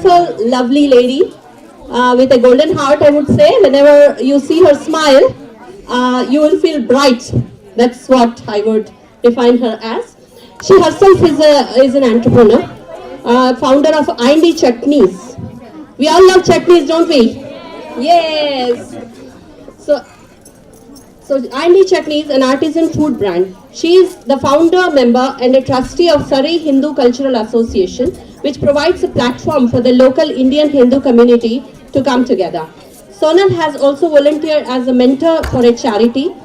beautiful, lovely lady with a golden heart, I would say. Whenever you see her smile, you will feel bright. That's what I would define her as. She herself is an entrepreneur, founder of Indi Chutneys. We all love chutneys, don't we? Yes. So Indi Chutney is an artisan food brand. She is the founder, member and a trustee of Surrey Hindu Cultural Association, which provides a platform for the local Indian Hindu community to come together. Sonal has also volunteered as a mentor for a charity,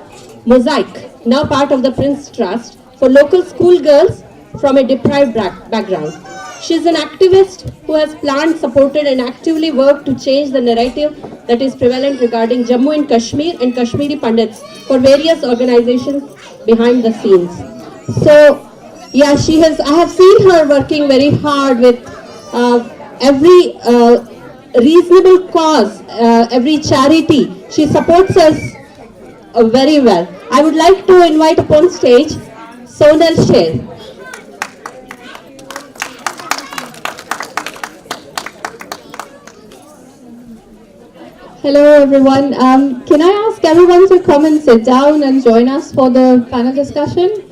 Mosaic, now part of the Prince Trust, for local schoolgirls from a deprived background. She is an activist who has planned, supported and actively worked to change the narrative that is prevalent regarding Jammu and Kashmir and Kashmiri Pandits for various organizations behind the scenes. So, yeah, I have seen her working very hard with every reasonable cause, every charity. She supports us very well. I would like to invite upon stage Sonal Sher. Hello everyone. Can I ask everyone to come and sit down and join us for the panel discussion?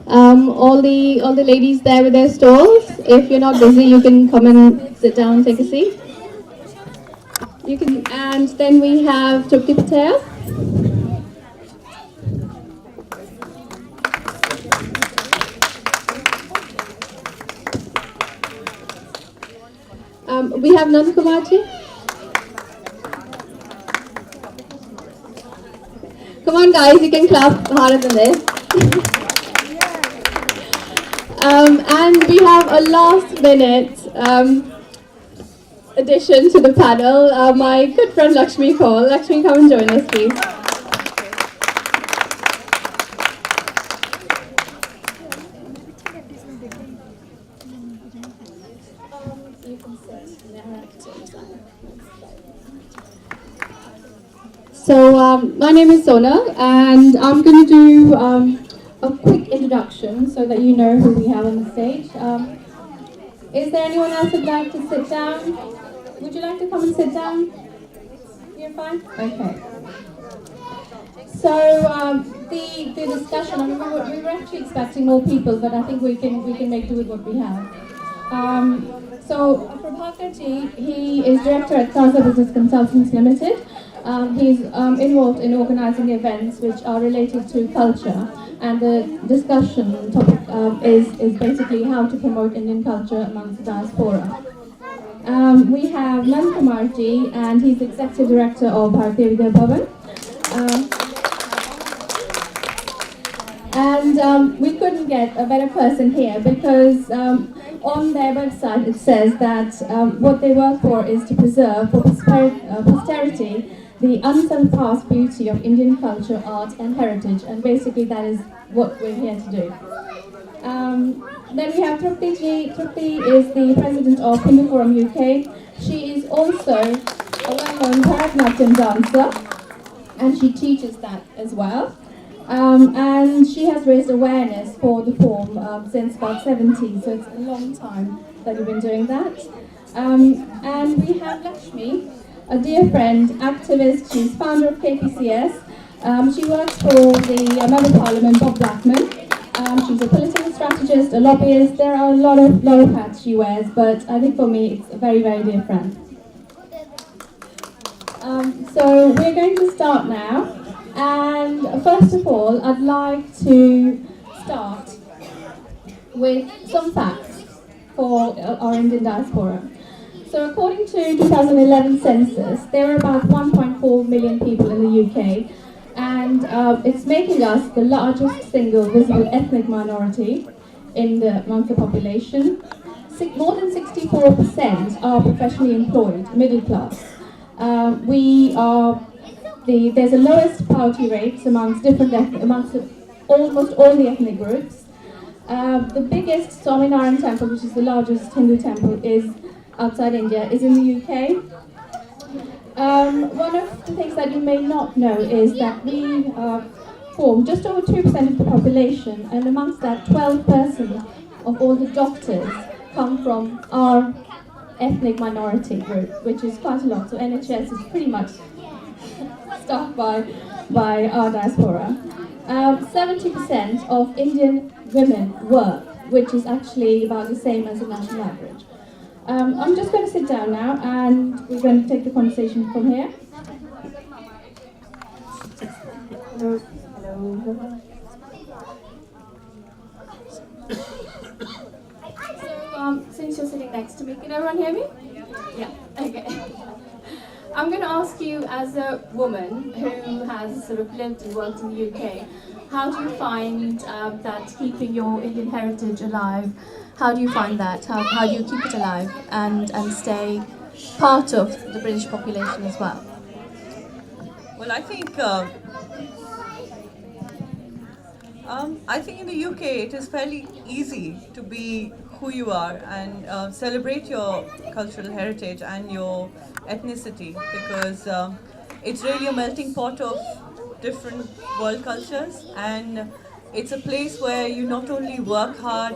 All the ladies there with their stalls. If you're not busy, you can come and sit down, take a seat. You can, and then we have Trupti Patel. We have Nand Kumarji. Come on guys, you can clap harder than this. And we have a last minute addition to the panel, my good friend Lakshmi Kaul. Lakshmi, come and join us please. So my name is Sonal and I'm going to do a quick introduction so that you know who we have on the stage. Is there anyone else who'd like to sit down? Would you like to come and sit down? You're fine? Okay. So the discussion, I mean, we were actually expecting more people, but I think we can make do with what we have. So Prabhakar-ji, he is director at Taza Business Consultants Limited. He's involved in organizing events which are related to culture, and the discussion topic is basically how to promote Indian culture amongst the diaspora. We have Nand Kumarji, and he's executive director of Bharatiya Vidya Bhavan. And we couldn't get a better person here because on their website it says that what they work for is to preserve for posterity the unsurpassed beauty of Indian culture, art and heritage, and basically that is what we're here to do. Then we have Trupti ji. Trupti is the president of Hindu Forum UK. She is also a well-known Bharatanatyam dancer, and she teaches that as well. And she has raised awareness for the form since about 70, so it's a long time that we've been doing that. And we have Lakshmi, a dear friend, activist. She's founder of KPCS. She works for the Member of Parliament, Bob Blackman. She's a political strategist, a lobbyist. There are a lot of hats she wears, but I think for me it's a very, very dear friend. So we're going to start now. And first of all, I'd like to start with some facts for our Indian diaspora. So according to 2011 census, there are about 1.4 million people in the UK, and it's making us the largest single visible ethnic minority amongst the population. More than 64% are professionally employed, middle class. There's the lowest poverty rates amongst almost all the ethnic groups. The biggest Swaminarayan temple, which is the largest Hindu temple, is outside India, is in the UK. One of the things that you may not know is that we form just over 2% of the population, and amongst that 12% of all the doctors come from our ethnic minority group, which is quite a lot. So NHS is pretty much staffed by our diaspora. 70% of Indian women work, which is actually about the same as the national average. I'm just going to sit down now and we're going to take the conversation from here. Hello. Hello. So, since you're sitting next to me, can everyone hear me? Yeah. Okay. I'm going to ask you, as a woman who has sort of lived and worked in the UK, how do you find that keeping your Indian heritage alive? How do you find that? How do you keep it alive and stay part of the British population as well? Well, I think in the UK it is fairly easy to be who you are and celebrate your cultural heritage and your ethnicity, because it's really a melting pot of different world cultures, and it's a place where you not only work hard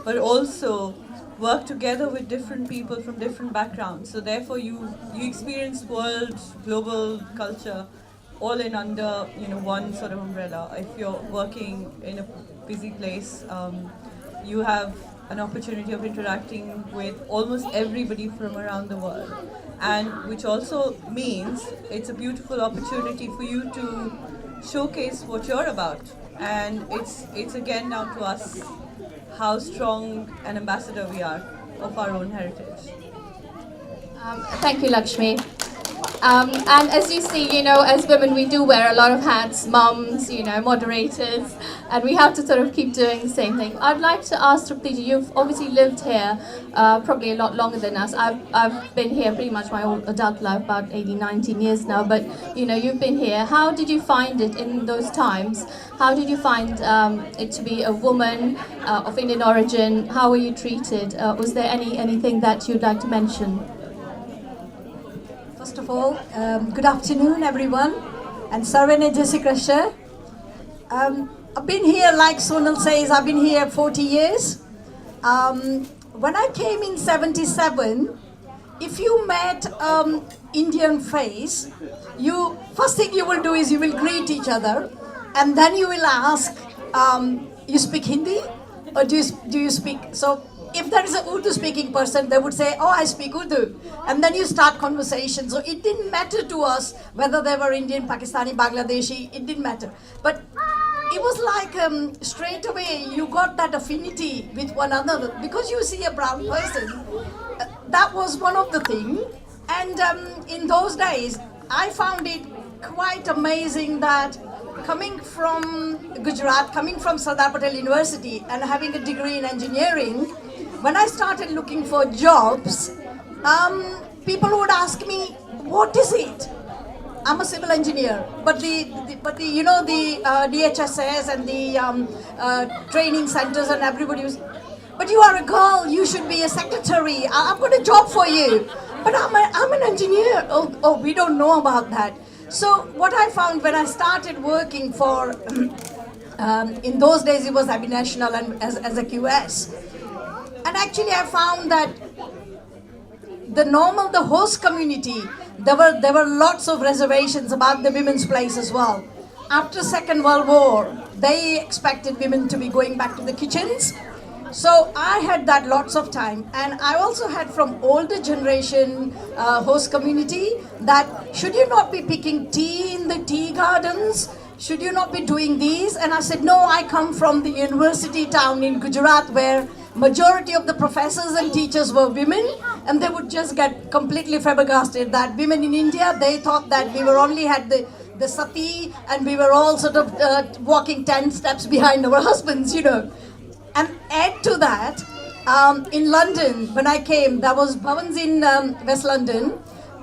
but also work together with different people from different backgrounds. So therefore you experience world, global culture all in under one sort of umbrella. If you're working in a busy place, you have an opportunity of interacting with almost everybody from around the world, and which also means it's a beautiful opportunity for you to showcase what you're about. And it's again down to us how strong an ambassador we are of our own heritage. Thank you, Lakshmi. And as you see, as women, we do wear a lot of hats, mums, moderators, and we have to sort of keep doing the same thing. I'd like to ask Truptiji, you've obviously lived here probably a lot longer than us. I've been here pretty much my whole adult life, about 18, 19 years now, but you've been here. How did you find it in those times? How did you find it to be a woman of Indian origin? How were you treated? Was there anything that you'd like to mention? First of all, good afternoon everyone, and Sarvane Jessikrasha. I've been here, like Sonal says, I've been here 40 years. When I came in 77, if you met Indian face, first thing you will do is you will greet each other, and then you will ask, you speak Hindi or do you speak, so if there is a Urdu speaking person, they would say, oh, I speak Urdu. And then you start conversation. So it didn't matter to us whether they were Indian, Pakistani, Bangladeshi, it didn't matter. But it was like straight away you got that affinity with one another because you see a brown person. That was one of the things. And in those days, I found it quite amazing that coming from Gujarat, coming from Sardar Patel University and having a degree in engineering, when I started looking for jobs, people would ask me, what is it? I'm a civil engineer, but the DHSS and the training centers and everybody was, but you are a girl, you should be a secretary, I've got a job for you. But I'm an engineer. Oh, we don't know about that. So what I found when I started working for, in those days it was Abinational and as a QS. And actually I found that the host community, there were lots of reservations about the women's place as well. After Second World War, they expected women to be going back to the kitchens. So I had that lots of time, and I also had from older generation host community that should you not be picking tea in the tea gardens? Should you not be doing these? And I said, no, I come from the university town in Gujarat where majority of the professors and teachers were women, and they would just get completely flabbergasted that women in India, they thought that we were only had the sati and we were all sort of walking 10 steps behind our husbands, And add to that, in London, when I came, there was bhavans in West London,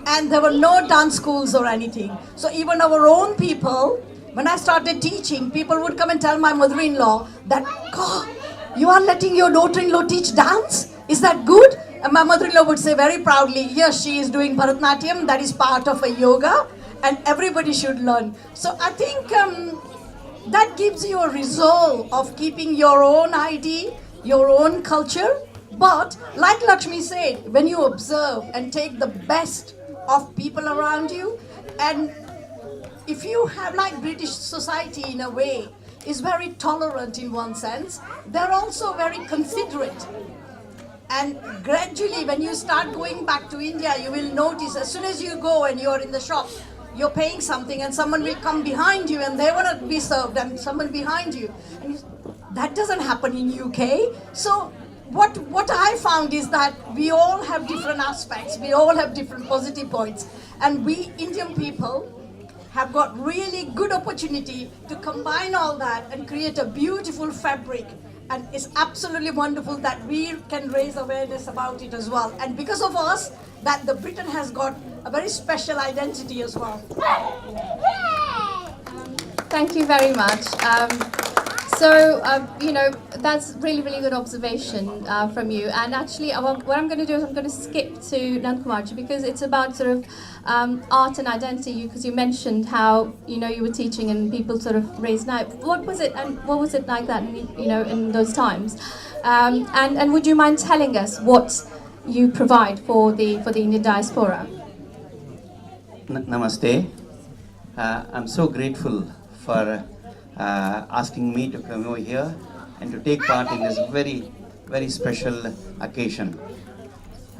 and there were no dance schools or anything. So even our own people, when I started teaching, people would come and tell my mother-in-law that, God, you are letting your daughter-in-law teach dance? Is that good? And my mother-in-law would say very proudly, yes, she is doing Bharatanatyam, that is part of a yoga, and everybody should learn. So I think that gives you a resolve of keeping your own ID, your own culture, But like Lakshmi said, when you observe and take the best of people around you, and if you have like British society in a way is very tolerant in one sense, they're also very considerate. And gradually, when you start going back to India, you will notice as soon as you go and you're in the shop, you're paying something and someone will come behind you and they want to be served and someone behind you. And that doesn't happen in UK. So what I found is that we all have different aspects, we all have different positive points. And we Indian people have got really good opportunity to combine all that and create a beautiful fabric. And it's absolutely wonderful that we can raise awareness about it as well. And because of us, that the Britain has got a very special identity as well. Thank you very much. You know, that's really, really good observation from you. And actually, what I'm going to do is I'm going to skip to Nandkumarji because it's about sort of art and identity. Because you mentioned how you know you were teaching and people sort of raised now. What was it and what was it like that? You know, in those times. And would you mind telling us what you provide for the Indian diaspora? Namaste. I'm so grateful for asking me to come over here and to take part in this very, very special occasion.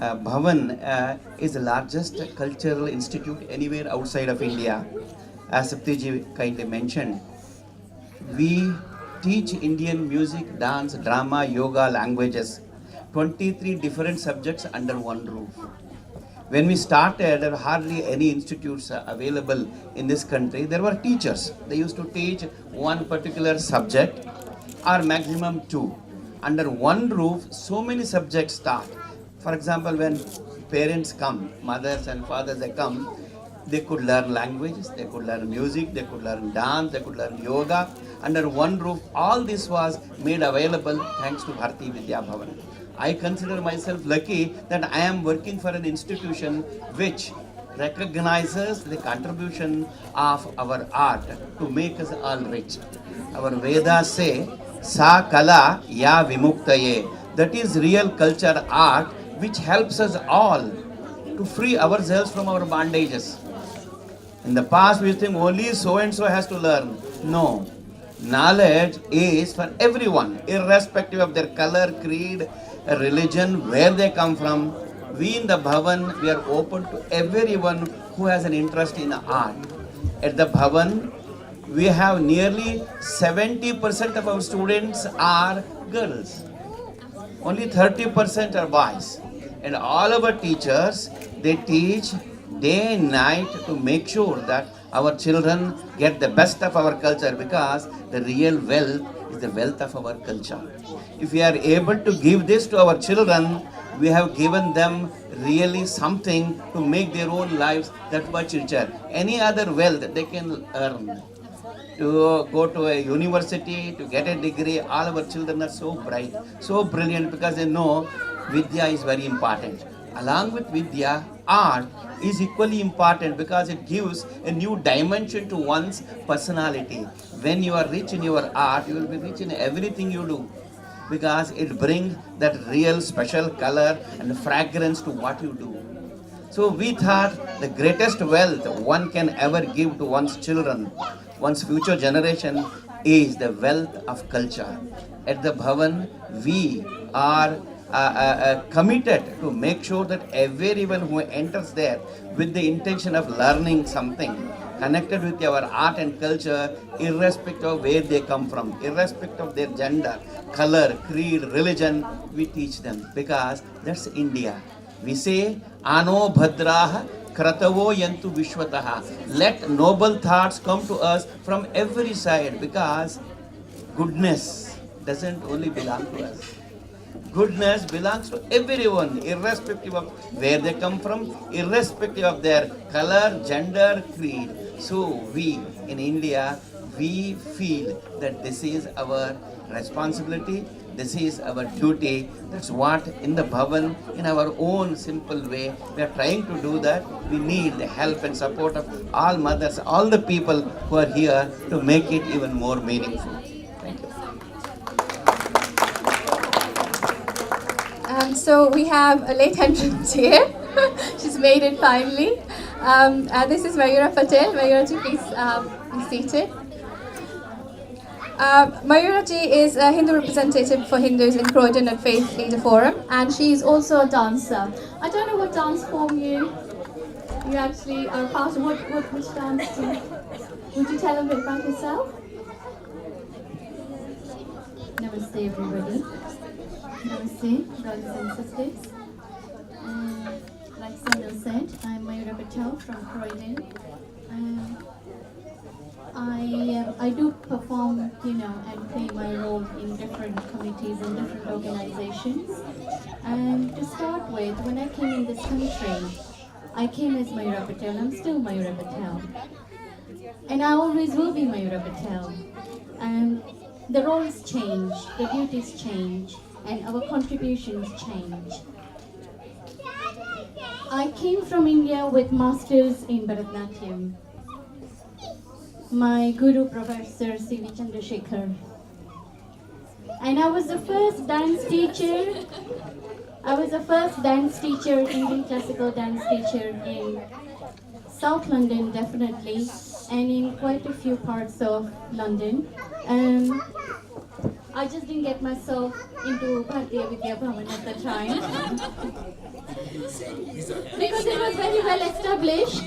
Bhavan is the largest cultural institute anywhere outside of India. As Saptiji kindly mentioned, we teach Indian music, dance, drama, yoga, languages, 23 different subjects under one roof. When we started, there were hardly any institutes available in this country. There were teachers. They used to teach one particular subject or maximum two. Under one roof, so many subjects start. For example, when parents come, mothers and fathers, they come, they could learn languages, they could learn music, they could learn dance, they could learn yoga. Under one roof, all this was made available thanks to Bharati Vidya Bhavan. I consider myself lucky that I am working for an institution which recognizes the contribution of our art to make us all rich. Our Vedas say, Sa Kala Ya Vimuktaye. That is real culture art which helps us all to free ourselves from our bondages. In the past we think only so and so has to learn. No. Knowledge is for everyone, irrespective of their color, creed, religion, where they come from. We in the Bhavan, we are open to everyone who has an interest in art. At the Bhavan, we have nearly 70% of our students are girls. Only 30% are boys. And all of our teachers, they teach day and night to make sure that our children get the best of our culture, because the real wealth is the wealth of our culture. If we are able to give this to our children, we have given them really something to make their own lives that much richer. Any other wealth they can earn. To go to a university, to get a degree, all our children are so bright, so brilliant, because they know Vidya is very important. Along with Vidya, art is equally important because it gives a new dimension to one's personality. When you are rich in your art, you will be rich in everything you do, because it brings that real special color and fragrance to what you do. So we thought the greatest wealth one can ever give to one's children, one's future generation, is the wealth of culture. At the Bhavan, we are committed to make sure that everyone who enters there with the intention of learning something connected with our art and culture, irrespective of where they come from, irrespective of their gender, color, creed, religion, we teach them, because that's India. We say, Ano Bhadraha Kratavo Yantu Vishwataha. Let noble thoughts come to us from every side, because goodness doesn't only belong to us. Goodness belongs to everyone, irrespective of where they come from, irrespective of their color, gender, creed. So we in India, we feel that this is our responsibility, this is our duty. That's what in the Bhavan, in our own simple way, we are trying to do that. We need the help and support of all mothers, all the people who are here to make it even more meaningful. Thank you. So we have a late entrant here. She's made it finally. This is Mayura Patel. Mayuraji, please be seated. Mayuraji is a Hindu representative for Hindus in Croydon at Faith Leader Forum, and she's also a dancer. I don't know what dance form you actually are part of. Which dance do you, would you tell a bit about yourself? Namaste everybody. Namaste brothers and sisters. Like Sandal said, I'm Mayura Patel from Croydon. I do perform, and play my role in different committees and different organizations. To start with, when I came in this country, I came as Mayura Patel. I'm still Mayura Patel. And I always will be Mayura Patel. The roles change, the duties change, and our contributions change. I came from India with masters in Bharatanatyam. My guru, Professor C.V. Chandrasekhar. And I was the first dance teacher. Indian classical dance teacher in South London, definitely, and in quite a few parts of London. I just didn't get myself into Bharatiya Vidya Bhavan at the time because it was very well established,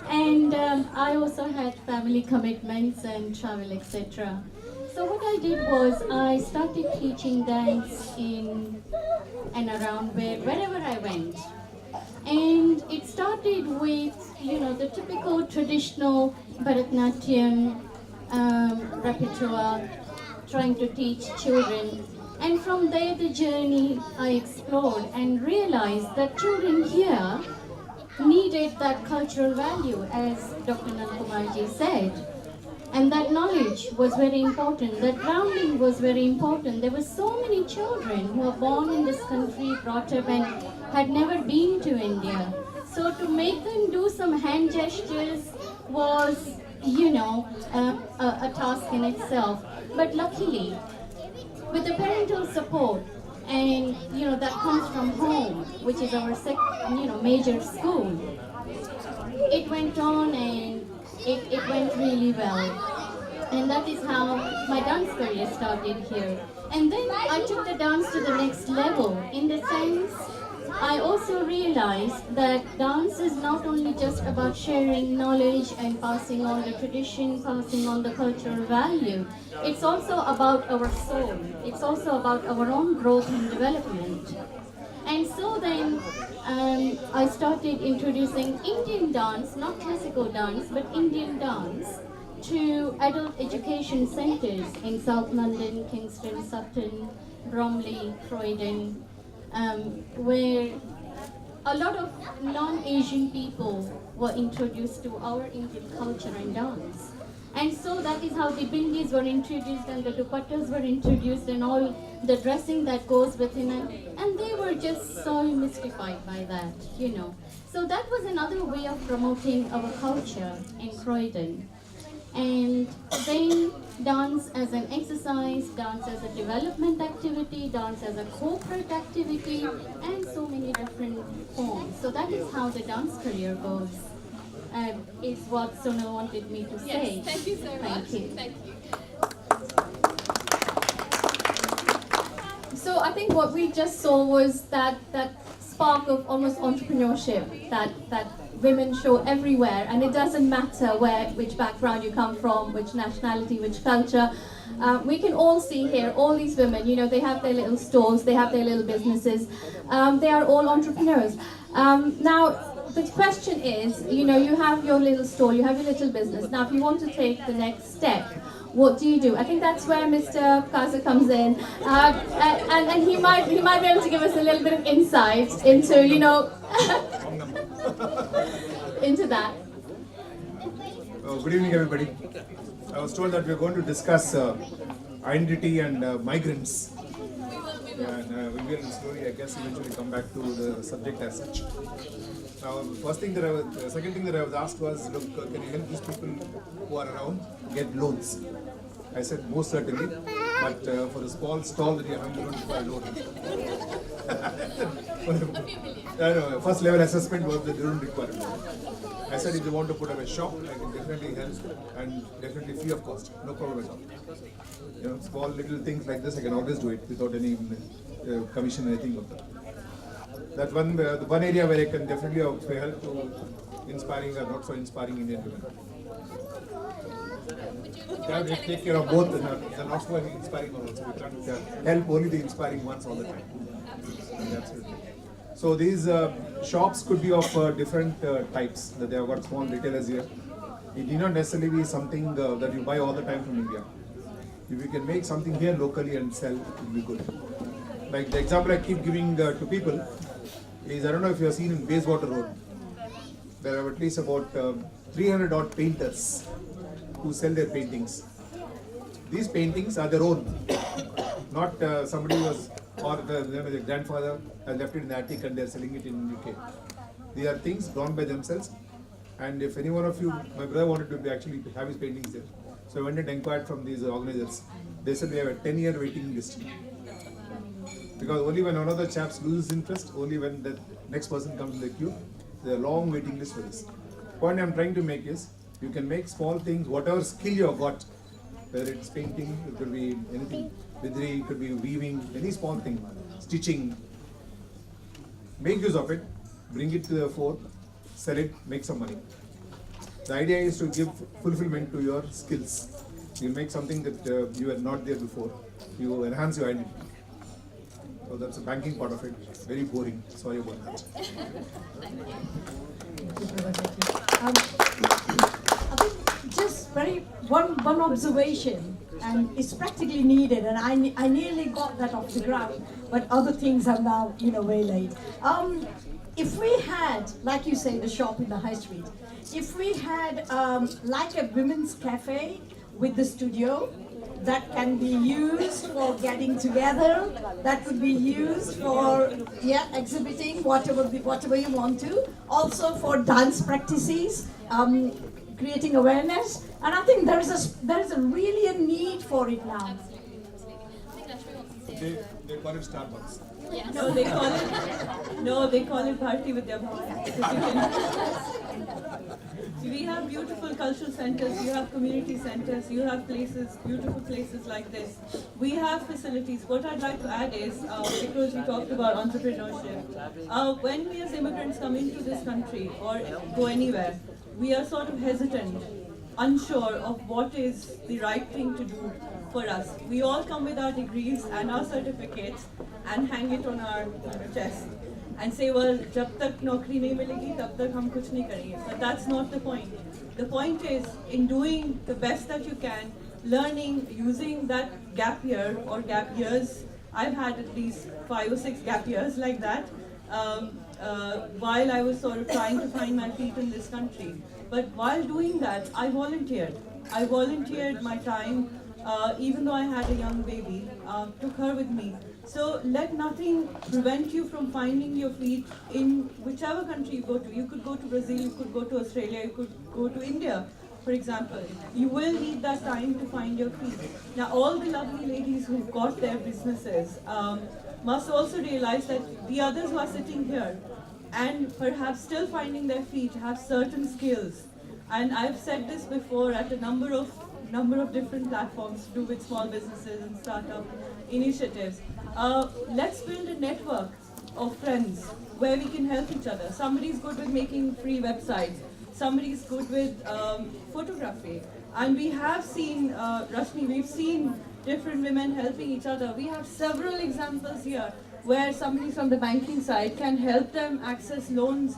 and I also had family commitments and travel, etc. So what I did was I started teaching dance in and around wherever I went. And it started with, the typical traditional Bharatanatyam repertoire, trying to teach children. And from there, the journey I explored and realized that children here needed that cultural value, as Dr. Nankumarji said. And that knowledge was very important, that grounding was very important. There were so many children who were born in this country, brought up, and had never been to India. So to make them do some hand gestures was, a task in itself. But luckily, with the parental support, and that comes from home, which is our major school, it went on and it went really well. And that is how my dance career started here. And then I took the dance to the next level, in the sense I also realized that dance is not only just about sharing knowledge and passing on the tradition, passing on the cultural value. It's also about our soul. It's also about our own growth and development. And so then I started introducing Indian dance, not classical dance, but Indian dance, to adult education centers in South London, Kingston, Sutton, Bromley, Croydon, where a lot of non-Asian people were introduced to our Indian culture and dance. And so that is how the bindis were introduced, and the dupattas were introduced, and all the dressing that goes within it. And they were just so mystified by that, So that was another way of promoting our culture in Croydon. And then dance as an exercise, dance as a development activity, dance as a corporate activity, and so many different forms. So that is how the dance career goes, is what Sonal wanted me to say. Yes, thank you so much. Thank you. So I think what we just saw was that spark of almost entrepreneurship that women show everywhere, and it doesn't matter which background you come from, which nationality, which culture. We can all see here, all these women, they have their little stores, they have their little businesses. They are all entrepreneurs. Now, the question is, you have your little store, you have your little business. Now, if you want to take the next step, what do you do? I think that's where Mr. Kaza comes in, and he might be able to give us a little bit of insight into, into that. Good evening, everybody. I was told that we are going to discuss identity and migrants. And we will slowly, I guess, eventually come back to the subject as such. Now, the second thing that I was asked was, look, can you help these people who are around get loans? I said, most certainly, but for a small stall that you have, you don't require loan. First level assessment was that they don't require it. I said if they want to put up a shop, I can definitely help and definitely free of cost, no problem at all. Small little things like this I can always do it without any commission or anything of that. That's the one area where I can definitely help to inspiring or not so inspiring Indian women. We take care of both, the not so inspiring one also. We can't help only the inspiring ones all the time. Absolutely. So these shops could be of different types. That they have got small retailers here. It need not necessarily be something that you buy all the time from India. If you can make something here locally and sell, it will be good. Like the example I keep giving to people is, I don't know if you have seen in Bayswater Road, there are at least about 300 odd painters who sell their paintings. These paintings are their own, not somebody was, or their grandfather has left it in the attic and they are selling it in UK. They are things drawn by themselves, and if any one of you, my brother wanted to actually have his paintings there. So I went and inquired from these organizers. They said we have a 10-year waiting list. Because only when one of the chaps loses interest, only when the next person comes in the queue, there's a long waiting list for this. Point I'm trying to make is, you can make small things, whatever skill you have got, whether it's painting, it could be anything, embroidery, it could be weaving, any small thing, stitching. Make use of it, bring it to the fore, sell it, make some money. The idea is to give fulfillment to your skills. You make something that you were not there before. You enhance your identity. So that's the banking part of it. Very boring. Sorry about that. I think just one observation, and it's practically needed, and I nearly got that off the ground, but other things are now way late. If we had, like you say, the shop in the high street, if we had like a women's cafe with the studio that can be used for getting together, that could be used for exhibiting whatever you want to, also for dance practices, creating awareness, and I think there is a really a need for it now. They call it Starbucks. Yes. No, they call it party with their bhai. We have beautiful cultural centers, you have community centers, you have places, beautiful places like this. We have facilities. What I'd like to add is, because we talked about entrepreneurship, when we as immigrants come into this country or go anywhere, we are sort of hesitant, unsure of what is the right thing to do for us. We all come with our degrees and our certificates and hang it on our chest and say, well, jab tak naukri nahi milegi, tab tak hum kuch nahi karenge. But that's not the point. The point is, in doing the best that you can, learning, using that gap year or gap years. I've had at least 5 or 6 gap years like that, while I was sort of trying to find my feet in this country. But while doing that, I volunteered. I volunteered my time, even though I had a young baby, took her with me. So let nothing prevent you from finding your feet in whichever country you go to. You could go to Brazil, you could go to Australia, you could go to India, for example. You will need that time to find your feet. Now, all the lovely ladies who've got their businesses must also realize that the others who are sitting here and perhaps still finding their feet have certain skills. And I've said this before at a number of different platforms to do with small businesses and startup initiatives. Let's build a network of friends where we can help each other. Somebody's good with making free websites. Somebody's good with photography. And we have seen, Rashmi, we've seen different women helping each other. We have several examples here where somebody from the banking side can help them access loans.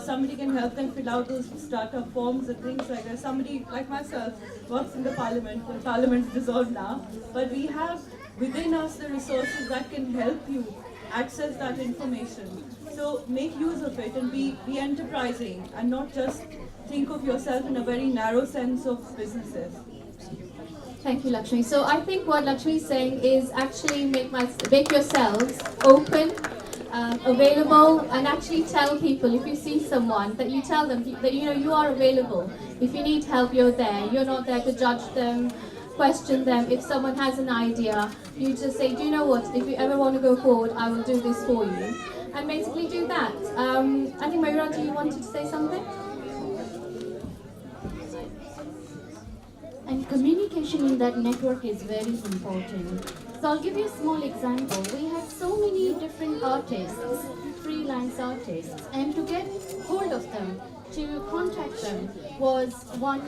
Somebody can help them fill out those startup forms and things like that. Somebody like myself works in the parliament. The parliament's dissolved now. But we have within us the resources that can help you access that information. So make use of it and be enterprising and not just think of yourself in a very narrow sense of businesses. Thank you, Lakshmi. So I think what Lakshmi is saying is actually make yourselves open, available, and actually tell people, if you see someone, that you tell them that you are available. If you need help, you're there. You're not there to judge them, question them. If someone has an idea, you just say, do you know what, if you ever want to go forward, I will do this for you. And basically do that. I think Mayura, you wanted to say something? And communication in that network is very important. So I'll give you a small example. We had so many different artists, freelance artists, and to get hold of them, to contact them was one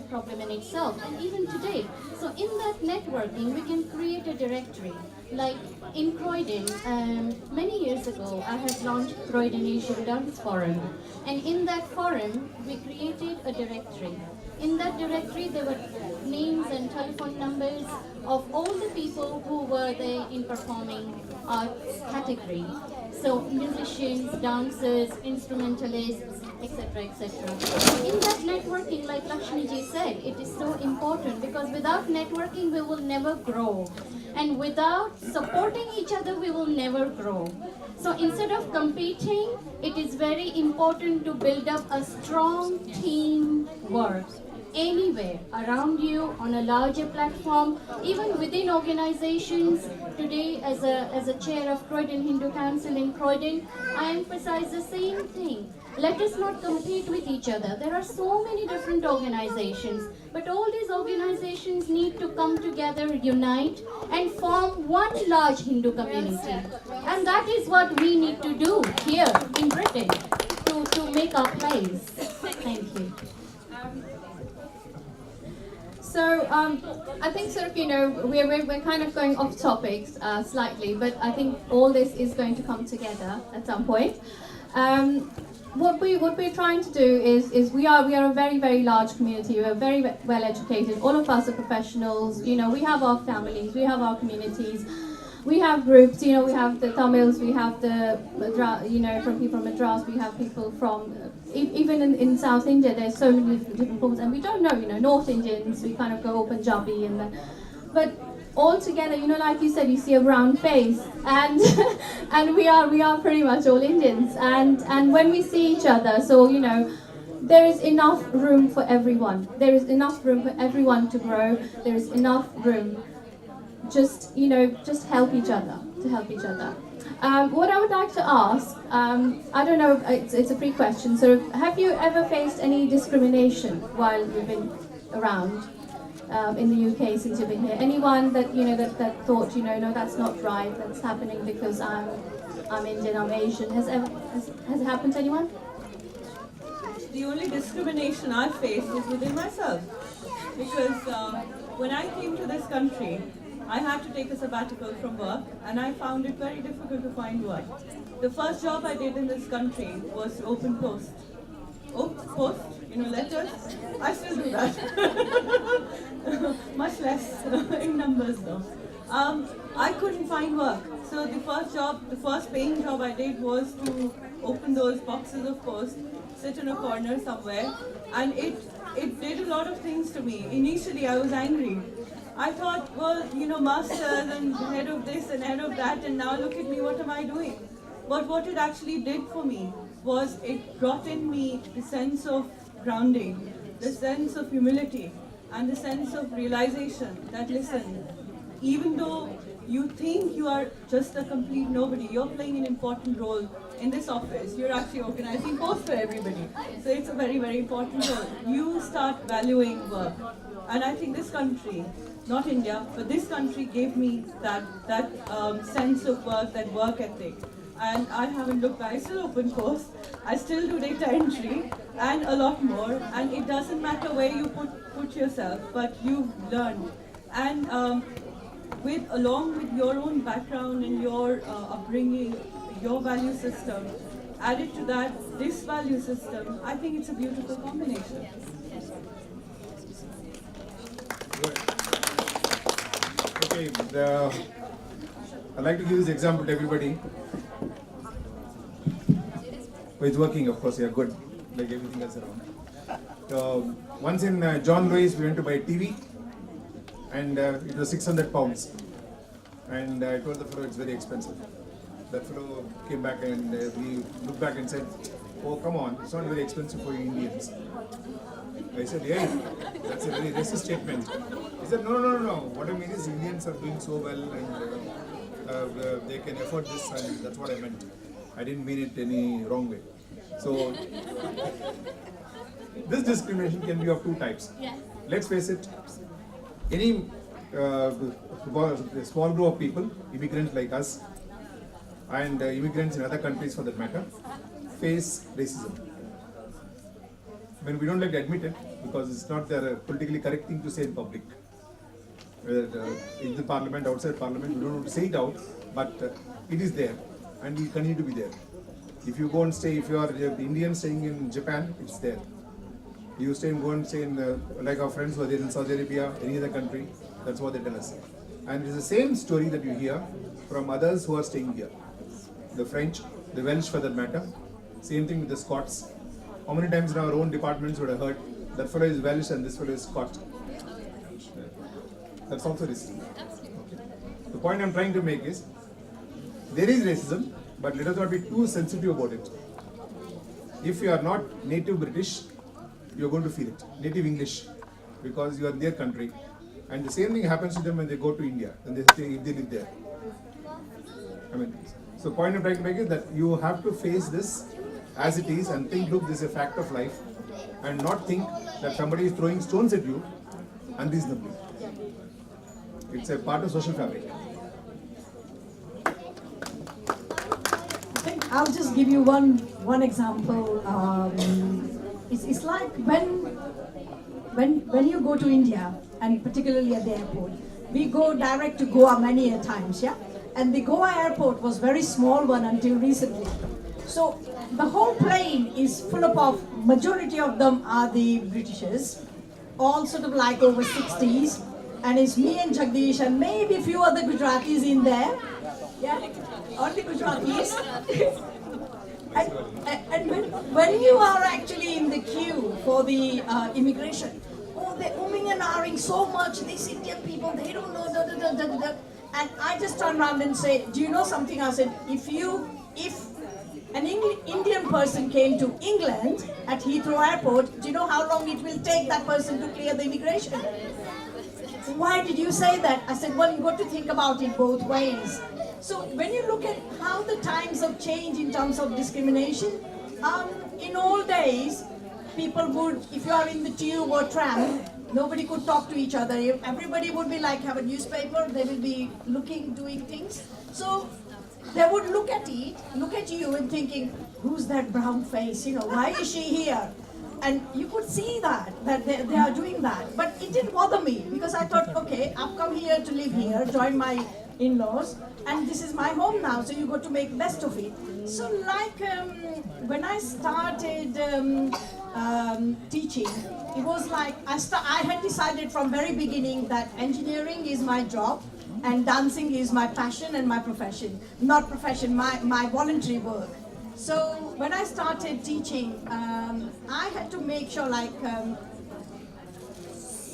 problem in itself. And even today, so in that networking, we can create a directory. Like in Croydon, many years ago, I had launched Croydon Asian Dance Forum. And in that forum, we created a directory. In that directory, there were names and telephone numbers of all the people who were there in performing arts category. So musicians, dancers, instrumentalists, etc., etc. In that networking, like Lakshmi ji said, it is so important because without networking, we will never grow. And without supporting each other, we will never grow. So instead of competing, it is very important to build up a strong team work. Anywhere around you, on a larger platform, even within organizations. Today, as a chair of Croydon Hindu Council in Croydon, I emphasize the same thing. Let us not compete with each other. There are so many different organizations, but all these organizations need to come together, unite, and form one large Hindu community. And that is what we need to do here in Britain to make our place. Thank you. So I think sort of, we're kind of going off topics slightly, but I think all this is going to come together at some point. What we're trying to do is we are a very, very large community. We are very well educated. All of us are professionals. We have our families, we have our communities. We have groups, we have the Tamils, we have the, from people from Madras, we have people from, even in South India, there's so many different forms, and we don't know, North Indians, we kind of go Punjabi, but all together, like you said, you see a brown face, and and we are pretty much all Indians, and when we see each other, so, there is enough room for everyone. There is enough room for everyone to grow. There is enough room. Just help each other, to help each other. What I would like to ask, I don't know, it's a pre-question, so have you ever faced any discrimination while you've been around in the UK since you've been here? Anyone that, that thought, no, that's not right, that's happening because I'm Indian, I'm Asian. Has it happened to anyone? The only discrimination I faced is within myself. Because when I came to this country, I had to take a sabbatical from work, and I found it very difficult to find work. The first job I did in this country was open post. Post, letters. I still do that. Much less in numbers though. I couldn't find work. So the first paying job I did was to open those boxes of post, sit in a corner somewhere, and it did a lot of things to me. Initially, I was angry. I thought, well, masters and head of this and head of that, and now look at me, what am I doing? But what it actually did for me was it brought in me the sense of grounding, the sense of humility, and the sense of realization that, listen, even though you think you are just a complete nobody, you're playing an important role in this office. You're actually organizing posts for everybody. So it's a very, very important role. You start valuing work. And I think this country, not India, but this country gave me that sense of work, that work ethic. And I haven't looked back. I still open posts, I still do data entry, and a lot more. And it doesn't matter where you put yourself, but you've learned. And along with your own background and your upbringing, your value system, added to that, this value system, I think it's a beautiful combination. Okay, I'd like to give this example to everybody. Oh, it's working, of course, yeah, good, like everything else around. Once in John Lewis, we went to buy a TV, and it was 600 pounds. And I told the fellow it's very expensive. That fellow came back and we looked back and said, oh, come on, it's not very expensive for you Indians. I said, yeah, that's a very racist statement. He said, no. What I mean is Indians are doing so well and they can afford this, and that's what I meant. I didn't mean it any wrong way. So, this discrimination can be of two types. Yes. Let's face it, any small group of people, immigrants like us, and immigrants in other countries for that matter, face racism. When we don't like to admit it, because it's not the politically correct thing to say in public. Whether in the parliament, outside parliament, we don't want to say it out, but it is there, and will continue to be there. If you go and stay, if you are Indian staying in Japan, it's there. You go and stay in, like our friends who are there in Saudi Arabia, any other country, that's what they tell us. And it's the same story that you hear from others who are staying here. The French, the Welsh for that matter, same thing with the Scots. How many times in our own departments would have heard, that fellow is Welsh and this fellow is Scot? That's also racism. Okay. The point I'm trying to make is, there is racism, but let us not be too sensitive about it. If you are not native British, you are going to feel it. Native English, because you are in their country. And the same thing happens to them when they go to India, and they stay, if they live there. I mean, so the point I'm trying to make is that you have to face this as it is and think, look, this is a fact of life, and not think that somebody is throwing stones at you unreasonably. It's a part of social fabric. I'll just give you one example. It's like when you go to India, and particularly at the airport, we go direct to Goa many a times, yeah? And the Goa airport was very small one until recently. So the whole plane is full of majority of them are the Britishers, all sort of like over 60s, and it's me and Jagdish and maybe a few other Gujaratis in there, yeah? Only Gujaratis. And when you are actually in the queue for the immigration, oh, they're umming and ahhing so much, these Indian people, they don't know, And I just turned around and said, do you know something? I said, if an Indian person came to England at Heathrow Airport, do you know how long it will take that person to clear the immigration? Why did you say that? I said, well, you got to think about it both ways. So when you look at how the times have changed in terms of discrimination, in old days, people would, if you are in the tube or tram, nobody could talk to each other. Everybody would be like, have a newspaper, they will be looking, doing things. So they would look at you and thinking, who's that brown face? You know, why is she here? And you could see that they are doing that. But it didn't bother me because I thought, okay, I've come here to live here, join my in-laws, and this is my home now, so you got to make best of it. So like when I started teaching, it was like I had decided from very beginning that engineering is my job and dancing is my passion and my profession. Not profession, my voluntary work. So when I started teaching, I had to make sure like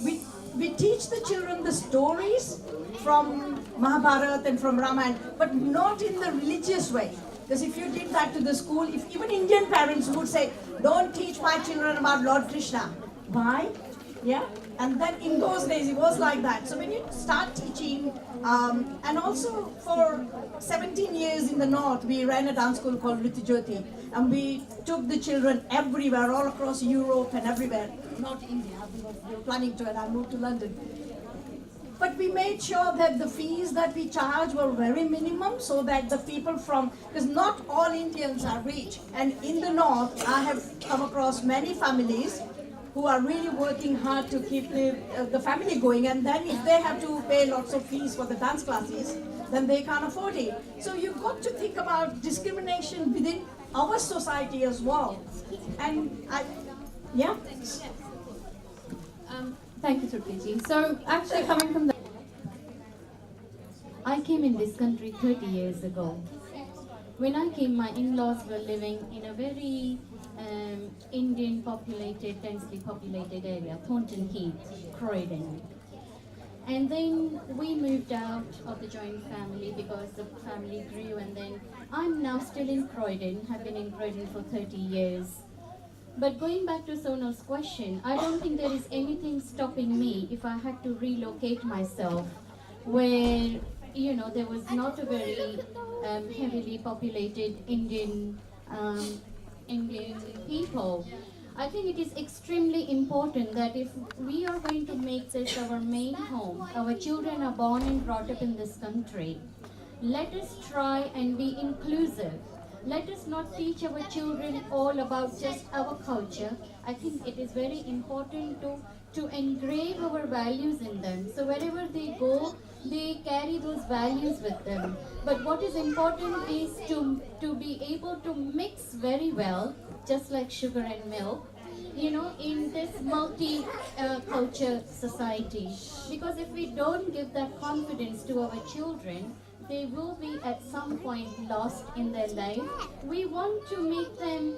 we teach the children the stories from Mahabharata and from Ramayana, but not in the religious way. Because if you did that to the school, if even Indian parents would say, don't teach my children about Lord Krishna. Why? Yeah? And then in those days it was like that. So when you start teaching, and also for 17 years in the north, we ran a dance school called Riti Jyoti, and we took the children everywhere, all across Europe and everywhere. Not India, we were planning to, and I moved to London. But we made sure that the fees that we charge were very minimum so that the people from, because not all Indians are rich. And in the north, I have come across many families who are really working hard to keep the family going. And then if they have to pay lots of fees for the dance classes, then they can't afford it. So you've got to think about discrimination within our society as well. And yeah. Thank you, Triptiji. So actually coming from I came in this country 30 years ago. When I came, my in-laws were living in a very Indian populated, densely populated area, Thornton Heath, Croydon. And then we moved out of the joint family because the family grew, and then I'm now still in Croydon, have been in Croydon for 30 years. But going back to Sonal's question, I don't think there is anything stopping me if I had to relocate myself where, there was not a very heavily populated Indian people. I think it is extremely important that if we are going to make this our main home, our children are born and brought up in this country, let us try and be inclusive. Let us not teach our children all about just our culture. I think it is very important to engrave our values in them. So wherever they go, they carry those values with them. But what is important is to be able to mix very well, just like sugar and milk, in this multi-culture society. Because if we don't give that confidence to our children, they will be at some point lost in their life. We want to make them,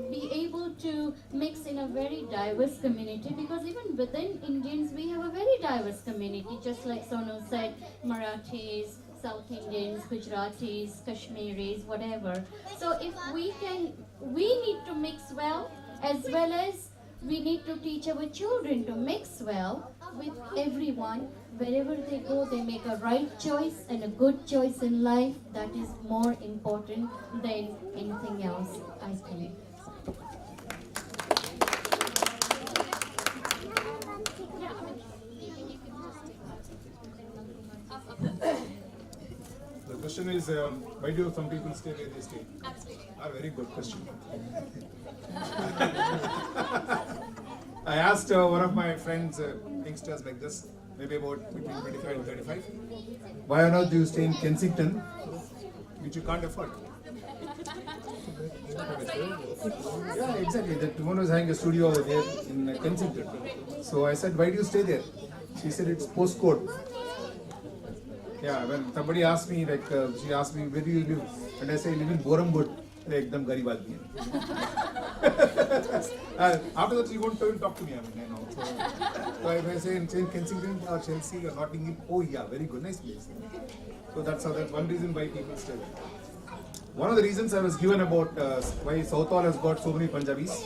be able to mix in a very diverse community, because even within Indians, we have a very diverse community, just like Sonal said, Marathis, South Indians, Gujaratis, Kashmiris, whatever. So if we need to mix well as we need to teach our children to mix well with everyone. Wherever they go, they make a right choice and a good choice in life. That is more important than anything else, I believe. The question is, why do some people stay where they stay? Absolutely. A very good question. I asked one of my friends, youngsters like this, maybe about between 25 and 35, why on earth do you stay in Kensington, which you can't afford? Yeah, exactly. That woman was having a studio over there in Kensington. So I said, why do you stay there? She said, it's postcode. Yeah, when somebody asked me, she asked me, where do you live? And I say, I live in Boramwood. Ekdam garib aadmi hai. After that, she won't talk to me. So if I say in Kensington or Chelsea or Notting Hill, oh yeah, very good, nice place. So that's one reason why people stay. One of the reasons I was given about why Southall has got so many Punjabis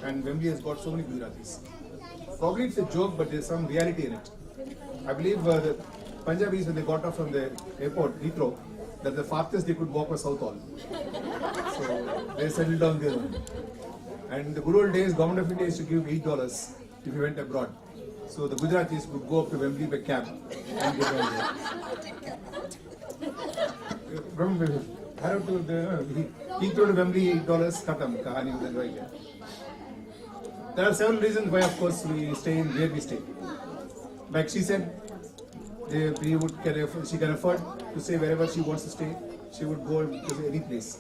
and Wembley has got so many Gujaratis. Probably it's a joke, but there's some reality in it. I believe the Punjabis, when they got off from the airport, Heathrow, that the farthest they could walk was Southall. So they settled down there. And the good old days, Government of India used to give $8 if you went abroad. So the Gujaratis would go up to Wembley by cab and get down there. From Harrow to Heathrow to Wembley, $8, khatam, kahani udhar rahi hai. There are several reasons why, of course, we stay in where we stay. Like she said, she can afford to stay wherever she wants to stay. She would go to any place.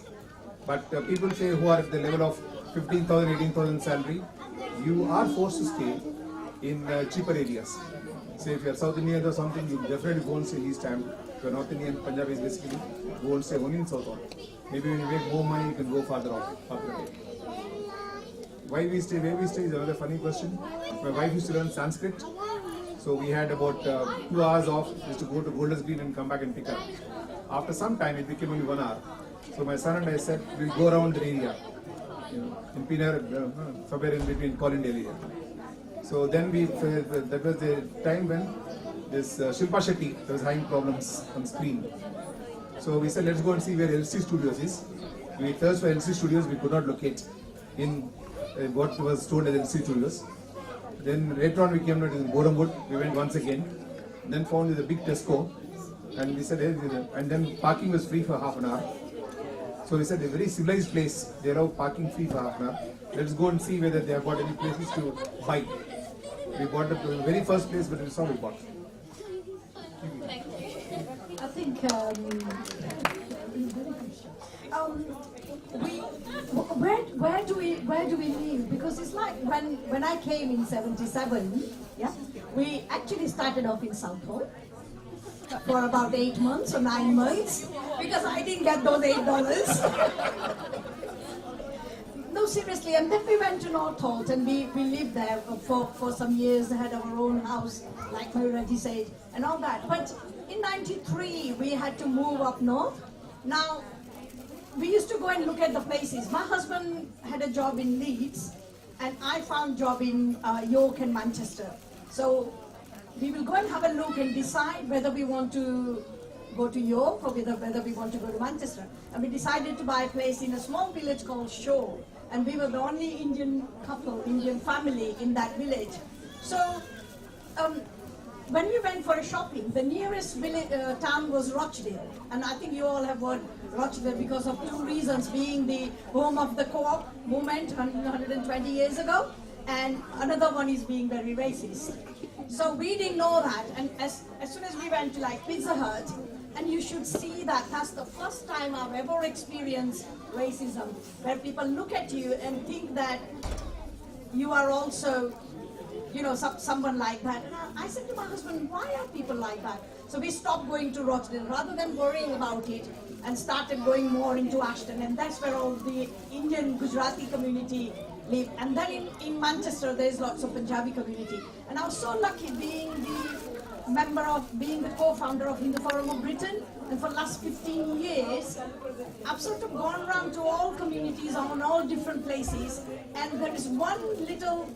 But people say who are at the level of 15,000, 18,000 salary, you are forced to stay in cheaper areas. Say if you are South Indian or something, you definitely go and stay East Ham. If you are North Indian, Punjabis basically, go and stay only in South Ham. Maybe when you make more money, you can go farther off. Why we stay where we stay is another funny question. My wife used to learn Sanskrit. So we had about 2 hours off, just to go to Golders Green and come back and pick up. After some time, it became only 1 hour. So my son and I said, we'll go around the area, in Pinar, somewhere in between Collindale area. So then that was the time when this Shilpa Shetty was having problems on screen. So we said, let's go and see where LC Studios is. We searched for LC Studios, we could not locate in what was told as LC Studios. Then later on we came to Boramwood, we went once again, then found the big Tesco, and we said, hey, and then parking was free for half an hour. So we said, a very civilized place, they allow parking free for half an hour. Let's go and see whether they have got any places to buy. We bought the very first place, but it's all we bought. I think where do we live? Because it's like when I came in '77, yeah, we actually started off in Southall for about 8 months or 9 months because I didn't get those $8. No, seriously, and then we went to North Holt and we lived there for some years, had our own house, like Mayuraji said, and all that. But in '93, we had to move up north. Now, we used to go and look at the places. My husband had a job in Leeds, and I found job in York and Manchester. So we will go and have a look and decide whether we want to go to York or whether we want to go to Manchester. And we decided to buy a place in a small village called Shaw. And we were the only Indian couple, Indian family in that village. So when we went for a shopping, the nearest village, town was Rochdale. And I think you all have heard Rochdale because of two reasons, being the home of the co-op movement 120 years ago, and another one is being very racist. So we didn't know that, and as soon as we went to like Pizza Hut, and you should see that that's the first time I've ever experienced racism, where people look at you and think that you are also, you know, someone like that. And I said to my husband, why are people like that? So we stopped going to Rochdale rather than worrying about it, and started going more into Ashton, and that's where all the Indian Gujarati community live. And then in Manchester, there's lots of Punjabi community. And I was so lucky being the co-founder of Hindu Forum of Britain, and for the last 15 years, I've sort of gone around to all communities on all different places, and there is one little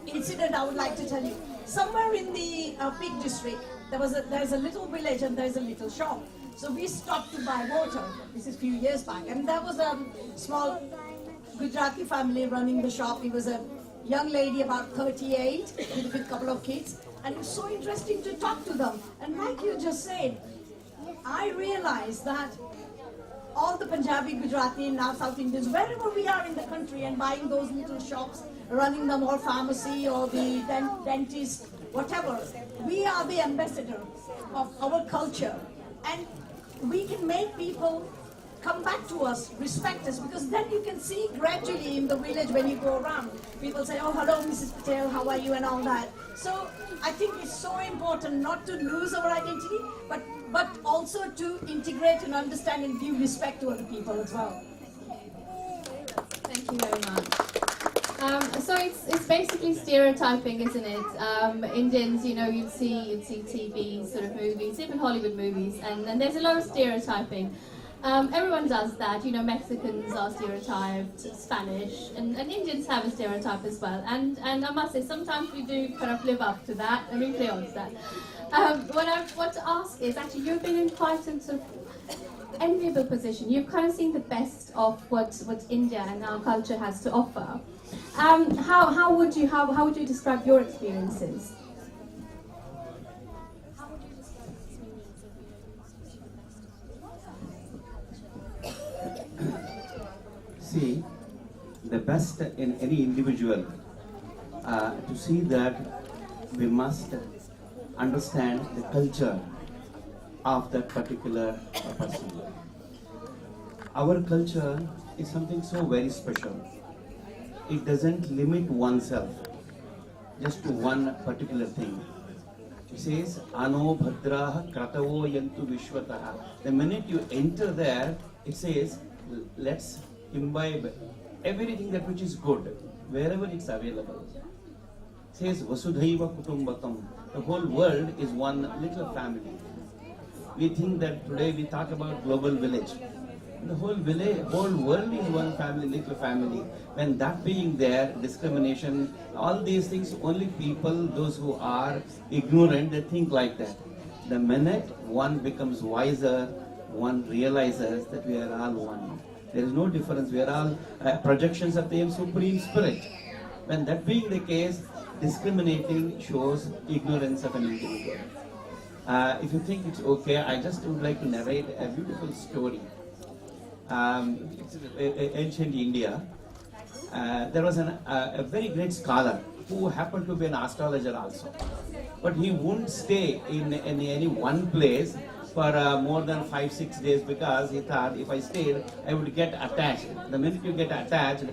incident I would like to tell you. Somewhere in the Peak District, there's a little village and there's a little shop. So we stopped to buy water. This is a few years back, and there was a small Gujarati family running the shop. It was a young lady about 38 with a couple of kids, and it was so interesting to talk to them. And like you just said, I realized that all the Punjabi, Gujarati, and now South Indians, wherever we are in the country, and buying those little shops, running them, or pharmacy or the dentist, whatever, we are the ambassador of our culture, and we can make people come back to us, respect us, because then you can see gradually in the village when you go around, people say, oh, hello, Mrs. Patel, how are you, and all that. So I think it's so important not to lose our identity, but also to integrate and understand and give respect to other people as well. Thank you very much. So it's basically stereotyping, isn't it? Indians, you know, you'd see TV sort of movies, even Hollywood movies, and there's a lot of stereotyping. Everyone does that, you know, Mexicans are stereotyped, Spanish, and Indians have a stereotype as well. And I must say, sometimes we do kind of live up to that, and we play on to that. What I want to ask is, actually, you've been in quite a sort of enviable position. You've kind of seen the best of what India and our culture has to offer. How would you describe your experiences? See, the best in any individual, to see that we must understand the culture of that particular person. Our culture is something so very special. It doesn't limit oneself just to one particular thing. It says, Ano Bhadraha Kratavo Yantu Vishwataha. The minute you enter there, it says, let's imbibe everything that which is good, wherever it's available. It says, Vasudhaiva Kutumbakam. The whole world is one little family. We think that today we talk about global village. The whole world is one family, little family. When that being there, discrimination, all these things, only people, those who are ignorant, they think like that. The minute one becomes wiser, one realizes that we are all one. There is no difference. We are all projections of the Supreme Spirit. When that being the case, discriminating shows ignorance of an individual. If you think it's okay, I just would like to narrate a beautiful story. It's ancient India. There was a very great scholar who happened to be an astrologer also. But he wouldn't stay in any one place for more than 5-6 days, because he thought if I stayed, I would get attached. The minute you get attached,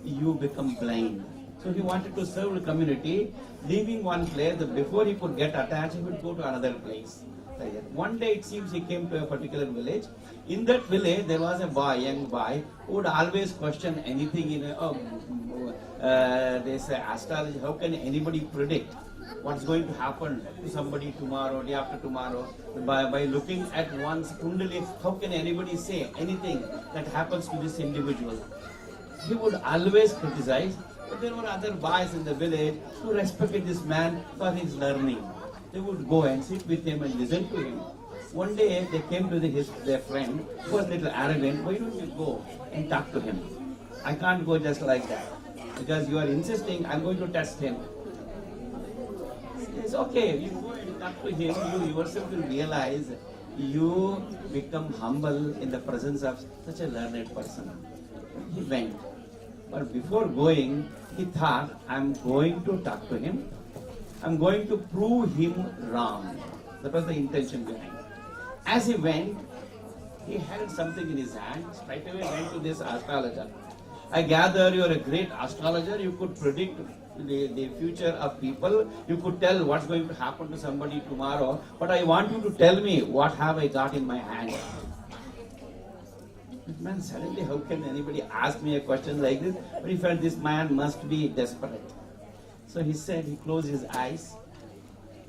you become blind. So he wanted to serve the community, leaving one place. Before he could get attached, he would go to another place. One day it seems he came to a particular village. In that village there was a boy, young boy, who would always question anything in they say astrology, how can anybody predict? what's going to happen to somebody tomorrow, day after tomorrow. By looking at one's kundali, how can anybody say anything that happens to this individual? He would always criticize, but there were other boys in the village who respected this man for his learning. They would go and sit with him and listen to him. One day they came to their friend who was a little arrogant. Why don't you go and talk to him? I can't go just like that. Because you are insisting, I'm going to test him. It's okay, you go and talk to him, you yourself will realize you become humble in the presence of such a learned person. He went. But before going, he thought, I'm going to talk to him. I'm going to prove him wrong. That was the intention behind. As he went, he held something in his hand, straight away went to this astrologer. I gather you are a great astrologer, you could predict the future of people, you could tell what's going to happen to somebody tomorrow, but I want you to tell me what have I got in my hand. Man, suddenly how can anybody ask me a question like this? But he felt this man must be desperate. So he said, he closed his eyes.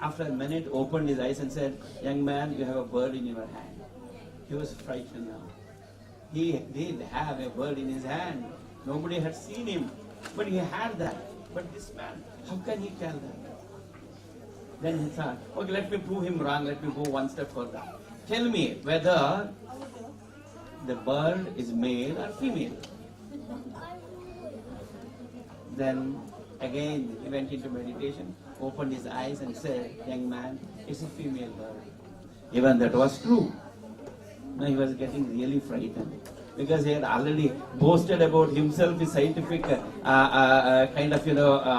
After a minute, opened his eyes and said, young man, you have a bird in your hand. He was frightened now. He did have a bird in his hand. Nobody had seen him, but he had that. But this man, how can he tell that? Then he thought, okay, let me prove him wrong, let me go one step further. Tell me whether the bird is male or female. Then again he went into meditation, opened his eyes and said, young man, it's a female bird. Even that was true. Now he was getting really frightened because he had already boasted about himself, his scientific kind of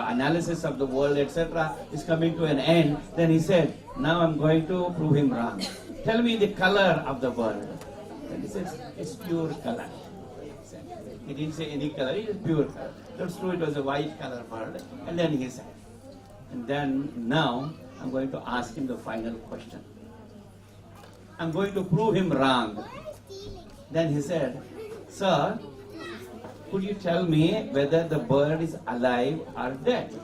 analysis of the world, etc. is coming to an end. Then he said, now I'm going to prove him wrong. Tell me the color of the bird. And he says, it's pure color. He didn't say any color, it is pure color. That's true, it was a white color bird. And then he said, and then now I'm going to ask him the final question. I'm going to prove him wrong. Then he said, sir, could you tell me whether the bird is alive or dead?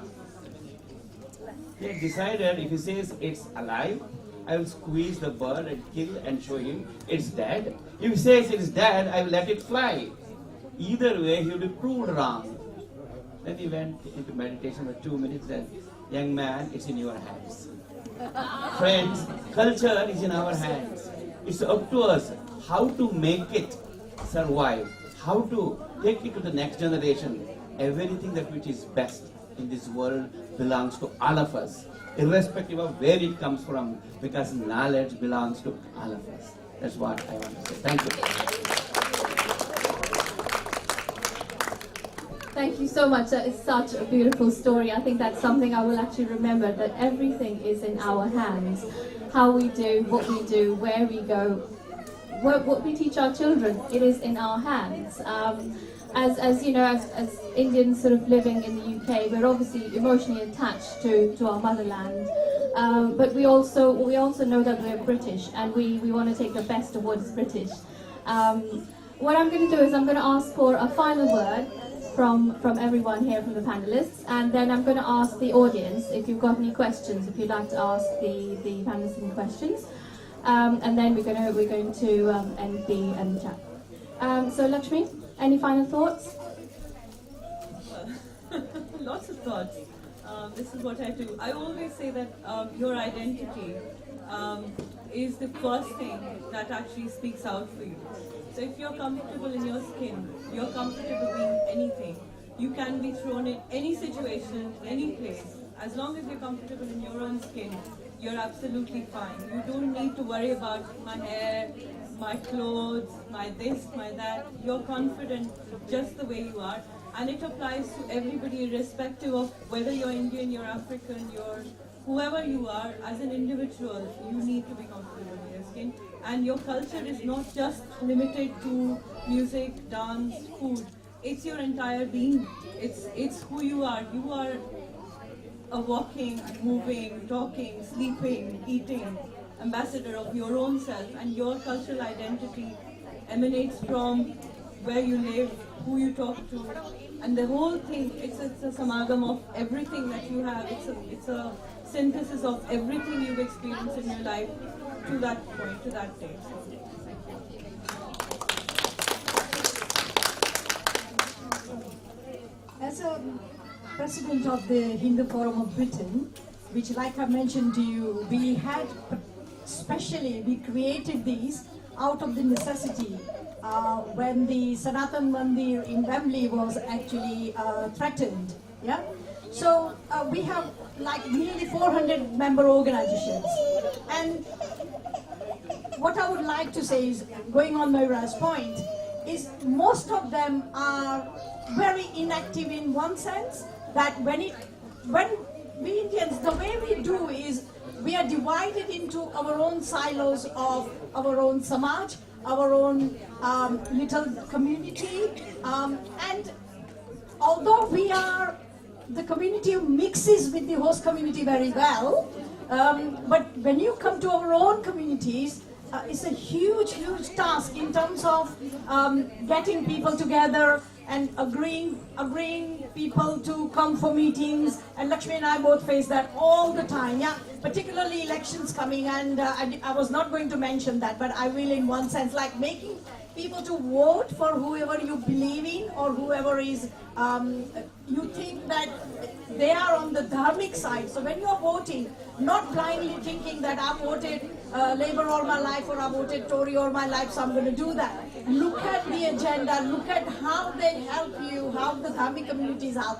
He had decided if he says it's alive, I will squeeze the bird and kill and show him it's dead. If he says it's dead, I will let it fly. Either way, he will be proved wrong. Then he went into meditation for 2 minutes and, young man, it's in your hands. Friends, culture is in our hands. It's up to us how to make it survive, how to take it to the next generation. Everything that which is best in this world belongs to all of us, irrespective of where it comes from, because knowledge belongs to all of us. That's what I want to say. Thank you. Thank you so much. That is such a beautiful story. I think that's something I will actually remember, that everything is in our hands. How we do, what we do, where we go, what we teach our children, it is in our hands. As you know, as Indians sort of living in the UK, we're obviously emotionally attached to our motherland. But we also know that we're British, and we want to take the best of what is British. What I'm going to do is I'm going to ask for a final word from everyone here, from the panelists, and then I'm going to ask the audience if you've got any questions, if you'd like to ask the panelists any questions, and then we're going to end the chat. So Lakshmi, any final thoughts? Lots of thoughts. This is what I do. I always say that your identity is the first thing that actually speaks out for you. So if you're comfortable in your skin, you're comfortable being anything, you can be thrown in any situation, any place. As long as you're comfortable in your own skin, you're absolutely fine. You don't need to worry about my hair, my clothes, my this, my that. You're confident just the way you are. And it applies to everybody, irrespective of whether you're Indian, you're African, you're whoever you are. As an individual, you need to be comfortable in your skin. And your culture is not just limited to music, dance, food. It's your entire being. It's who you are. You are a walking, moving, talking, sleeping, eating ambassador of your own self, and your cultural identity emanates from where you live, who you talk to, and the whole thing. It's a samagam of everything that you have. It's a synthesis of everything you've experienced in your life to that point, to that day. So, thank you. As a president of the Hindu Forum of Britain, which like I mentioned to you, we created these out of the necessity when the Sanatan Mandir in Wembley was actually threatened. Yeah. So we have like nearly 400 member organizations, and what I would like to say is, going on Mayura's point, is most of them are very inactive in one sense, that when we Indians, the way we do is we are divided into our own silos of our own samaj, our own little community, and although the community mixes with the host community very well, but when you come to our own communities, it's a huge task in terms of getting people together and agreeing people to come for meetings. And Lakshmi and I both face that all the time, yeah, particularly elections coming, and I was not going to mention that, but I will in one sense, like making people to vote for whoever you believe in, or whoever is you think that they are on the dharmic side. So when you are voting, not blindly thinking that I voted Labour all my life, or I voted Tory all my life, so I'm going to do that. Look at the agenda, look at how they help you, how the dharmic communities help.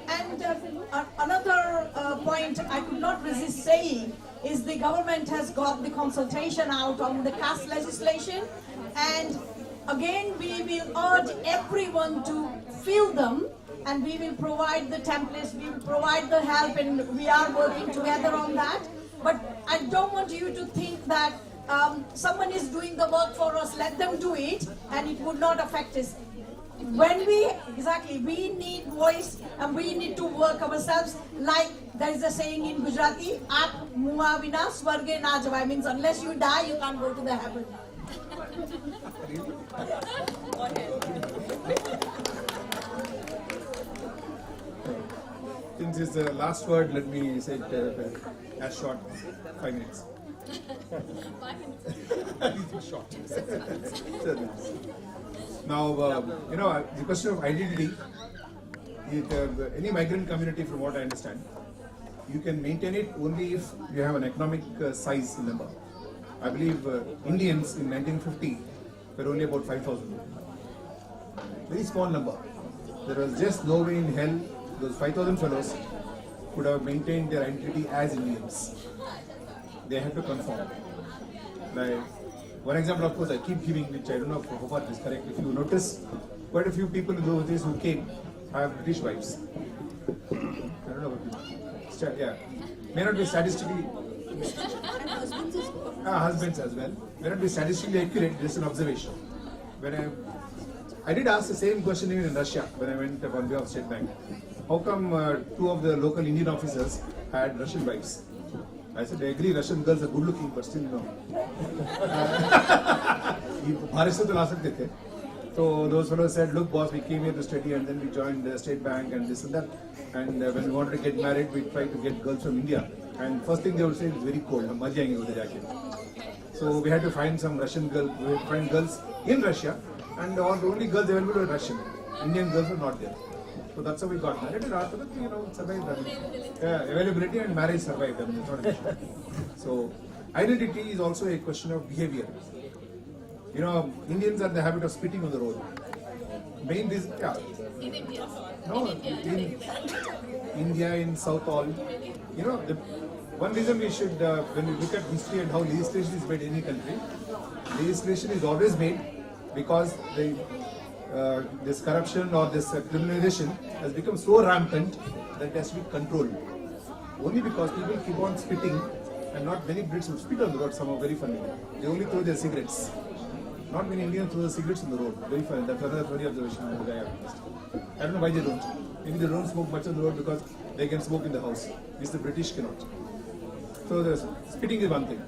And another point I could not resist saying is the government has got the consultation out on the caste legislation, and again we will urge everyone to fill them, and we will provide the templates, we will provide the help, and we are working together on that. But I don't want you to think that someone is doing the work for us, let them do it, and it would not affect us. When we need voice, and we need to work ourselves. Like there is a saying in Gujarati, "Aap mua vina swarge na jawai," means unless you die, you can't go to the heaven. Since it's the last word, let me say it as short, 5 minutes. 5 minutes. Short. Now, the question of identity, any migrant community, from what I understand, you can maintain it only if you have an economic size number. I believe Indians in 1950 were only about 5,000. Very small number. There was just no way in hell those 5,000 fellows could have maintained their identity as Indians. They had to conform. Like, one example, of course, I keep giving, which I don't know how far it is correct. If you notice, quite a few people in those days who came have British wives. I don't know what may not be statistically. Husbands as well. May not be statistically accurate, just an observation. When I did ask the same question even in Russia when I went on behalf of State Bank. How come 2 of the local Indian officers had Russian wives? I said, I agree, Russian girls are good looking, but still no. So those fellows said, look boss, we came here to study and then we joined the State Bank and this and that. And when we wanted to get married, we tried to get girls from India. And first thing they would say, it's very cold. So we had to find some Russian girls, we had to find girls in Russia, and all the only girls available were Russian. Indian girls were not there. So that's how we got married, and after that, survived. Availability and marriage survived. It's not an issue. So identity is also a question of behavior. Indians are in the habit of spitting on the road. Main reason, In India. no, in India, in South all, one reason we should, when we look at history and how legislation is made in any country, legislation is always made because this corruption or this criminalization has become so rampant that it has to be controlled. Only because people keep on spitting, and not many Brits would spit on the road, some are very funny. They only throw their cigarettes. Not many Indians throw their cigarettes on the road. Very funny. That's another funny observation of the guy I witnessed. I don't know why they don't. Maybe they don't smoke much on the road because they can smoke in the house, which the British cannot. So the spitting is one thing.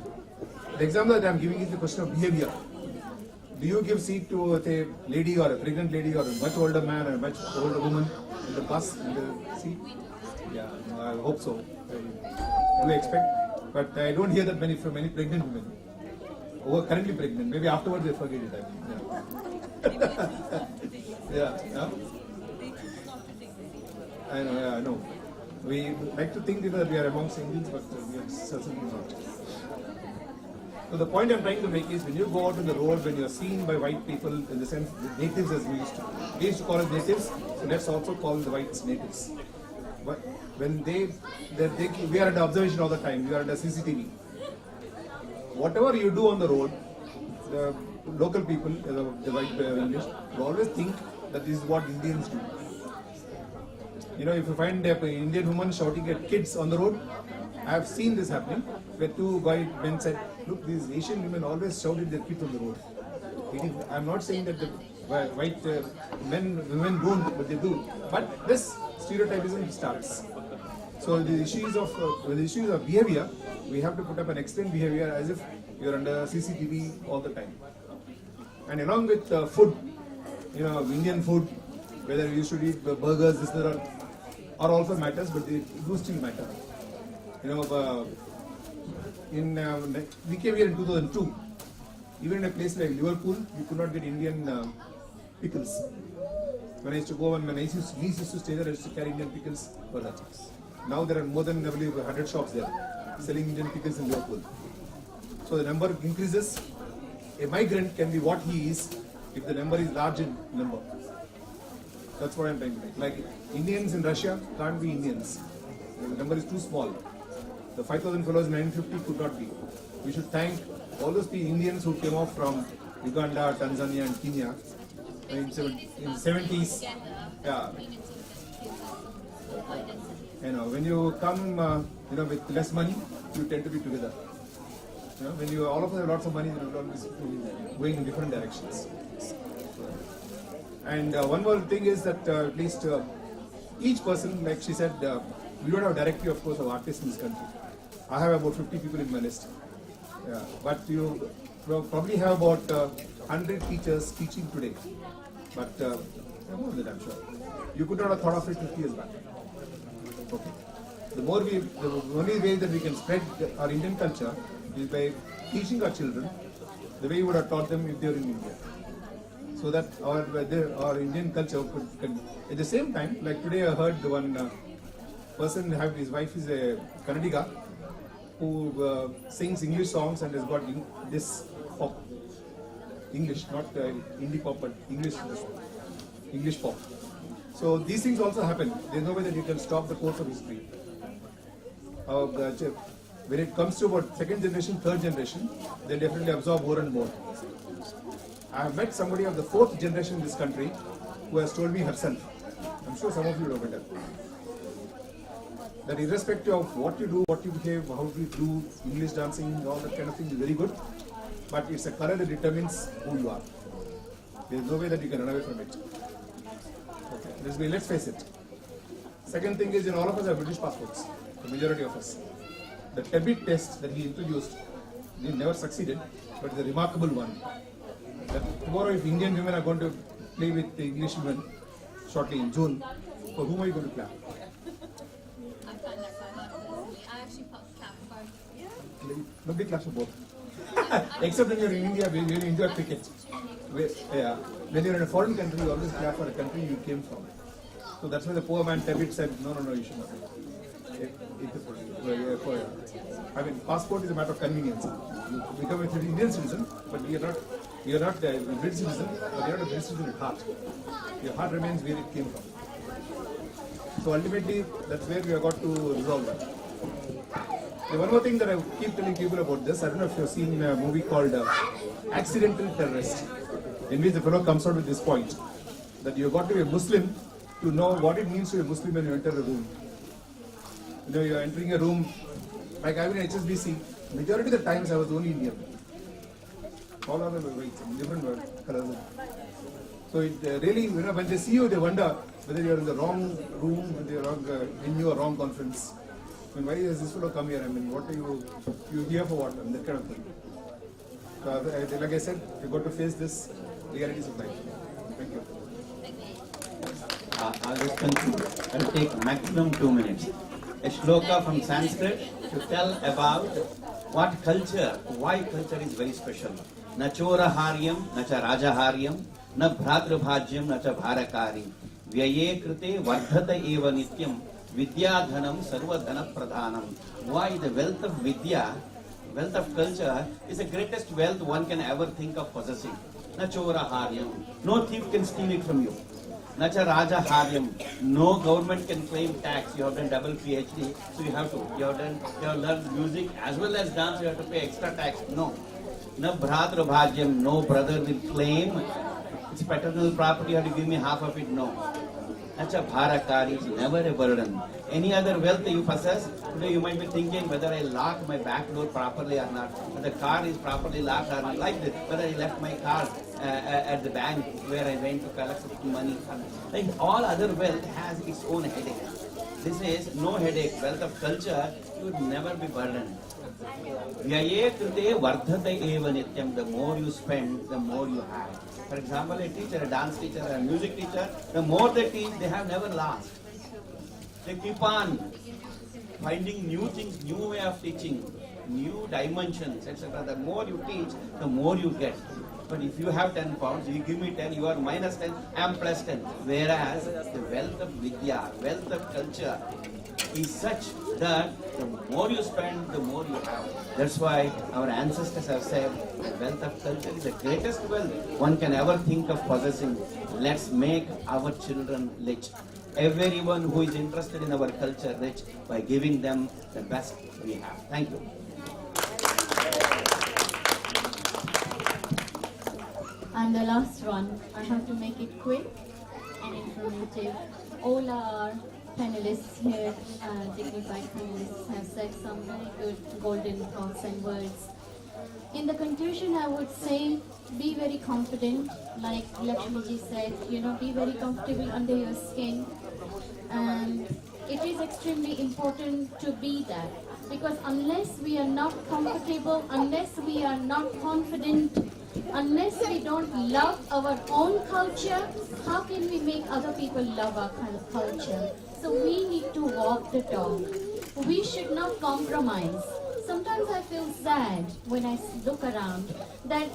The example that I am giving is the question of behavior. Do you give seat to a lady or a pregnant lady or a much older man or a much older woman in the bus, in the seat? Yeah, I hope so. do expect, but I don't hear that many from many pregnant women who are currently pregnant. Maybe afterwards they forget it. I mean, yeah. Yeah. I know. We like to think that we are amongst Indians, but we are certainly not. So the point I'm trying to make is, when you go out on the road, when you are seen by white people, in the sense the natives as we used to call it natives, so let's also call the whites natives. But when we are under observation all the time, we are under CCTV. Whatever you do on the road, the local people, the white English, will always think that this is what Indians do. You know, if you find an Indian woman shouting at kids on the road, I have seen this happening, where two white men said, look, these Asian women always shout at their kids on the road. I'm not saying that the white women don't, but they do. But this stereotypism starts. So the issues of behavior, we have to put up an explained behavior as if you're under CCTV all the time. And along with food, you know, Indian food, whether you should eat burgers, this, that, are also matters, but they do still matter. You know, we came here in 2002. Even in a place like Liverpool, you could not get Indian pickles. When I used to go, and my niece used to stay there, I used to carry Indian pickles for that. Now there are more than, I believe, 100 shops there selling Indian pickles in Liverpool. So the number increases. A migrant can be what he is if the number is large in number. That's what I'm trying to make. Like Indians in Russia can't be Indians. The number is too small. The 5,000 fellows in 1950 could not be. We should thank all those Indians who came off from Uganda, Tanzania and Kenya in the 70s. Yeah. You know, when you come with less money, you tend to be together. You know, when all of us have lots of money, we will always be going in different directions. And one more thing is that at least each person, like she said, we don't have a directory, of course, of artists in this country. I have about 50 people in my list. Yeah. But you probably have about 100 teachers teaching today. But more than that, I'm sure. You could not have thought of it 50 years back. Okay. The only way that we can spread our Indian culture is by teaching our children the way you would have taught them if they were in India. So that our Indian culture can, at the same time, like today I heard one person, his wife is a Kannadiga, who sings English songs and has got this pop. English, not indie pop, but English pop. So these things also happen. There's no way that you can stop the course of history. When it comes to about second generation, third generation, they definitely absorb more and more. I have met somebody of the fourth generation in this country who has told me herself. I'm sure some of you know better. That irrespective of what you do, what you behave, how you do, English dancing, all that kind of thing is very good. But it's a color that determines who you are. There is no way that you can run away from it. Okay. Let's face it. Second thing is, all of us have British passports, the majority of us. The Tebet test that he introduced, he never succeeded, but it's a remarkable one. That tomorrow, if Indian women are going to play with the English women shortly in June, for whom are you going to clap? I actually clap for both. Nobody claps for both. Except when you're in India, when you enjoy cricket. When you're in a foreign country, you always clap for a country you came from. So that's why the poor man Tebet said, no, you should not. I mean, passport is a matter of convenience. You become an Indian citizen, but you're not a British citizen, but you're not a British citizen at heart. Your heart remains where it came from. So ultimately, that's where we have got to resolve that. The one more thing that I keep telling people about this, I don't know if you've seen a movie called Accidental Terrorist, in which the fellow comes out with this point, that you've got to be a Muslim to know what it means to be a Muslim when you enter a room. You know, you're entering a room, like I was in HSBC, majority of the times I was the only Indian. All other were white, different colors. So it really, when they see you, they wonder whether you're in the wrong room, whether you're wrong venue or wrong conference. I mean, why does this fellow come here? I mean, what are you here for what? And that kind of thing. So, like I said, you've got to face this realities of life. Thank you. I'll just conclude. I'll take maximum 2 minutes. a shloka from Sanskrit to tell about what culture, why culture is very special. Na chora haryam, na cha raja haryam, na bhratrabhajyam, na cha bharakari. Vyaye krite vardhata eva nityam, vidya dhanam sarvadhana pradhanam. Why the wealth of vidya, wealth of culture is the greatest wealth one can ever think of possessing. Na chora haryam, no thief can steal it from you. Nacha Raja Haryam. No government can claim tax. You have done double PhD, so you have to. You have learned music as well as dance. You have to pay extra tax. No. Na Bhratra Bhagyam. No brother will claim it's paternal property. You have to give me half of it. No. Nacha Bharakari is never a burden. Any other wealth that you possess, today you might be thinking whether I locked my back door properly or not, whether the car is properly locked or not, like this, whether I left my car at the bank where I went to collect some money. Like all other wealth has its own headache. This is no headache. Wealth of culture, you would never be burdened. Vyaye krite vardhate eva nityam. The more you spend, the more you have. For example, a teacher, a dance teacher, a music teacher, the more they teach, they have never lost. They keep on finding new things, new way of teaching, new dimensions, etc. The more you teach, the more you get. But if you have 10 pounds, you give me 10, you are minus 10, I am plus 10. Whereas the wealth of vidya, wealth of culture is such that the more you spend, the more you have. That's why our ancestors have said the wealth of culture is the greatest wealth one can ever think of possessing. Let's make our children rich. Everyone who is interested in our culture rich by giving them the best we have. Thank you. And the last one, I have to make it quick and informative. All our panelists here, dignified panelists, have said some very good golden thoughts and words. In the conclusion, I would say, be very confident, like Lakshmiji said, be very comfortable under your skin. And it is extremely important to be that, because unless we are not comfortable, unless we are not confident, unless we don't love our own culture, how can we make other people love our culture? So we need to walk the talk. We should not compromise. Sometimes I feel sad when I look around that,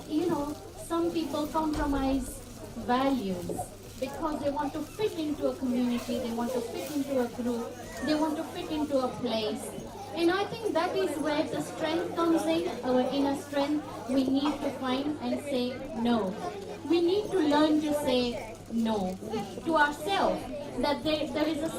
some people compromise values because they want to fit into a community, they want to fit into a group, they want to fit into a place. And I think that is where the strength comes in, our inner strength. We need to find and say no. We need to learn to say no to ourselves. That there is a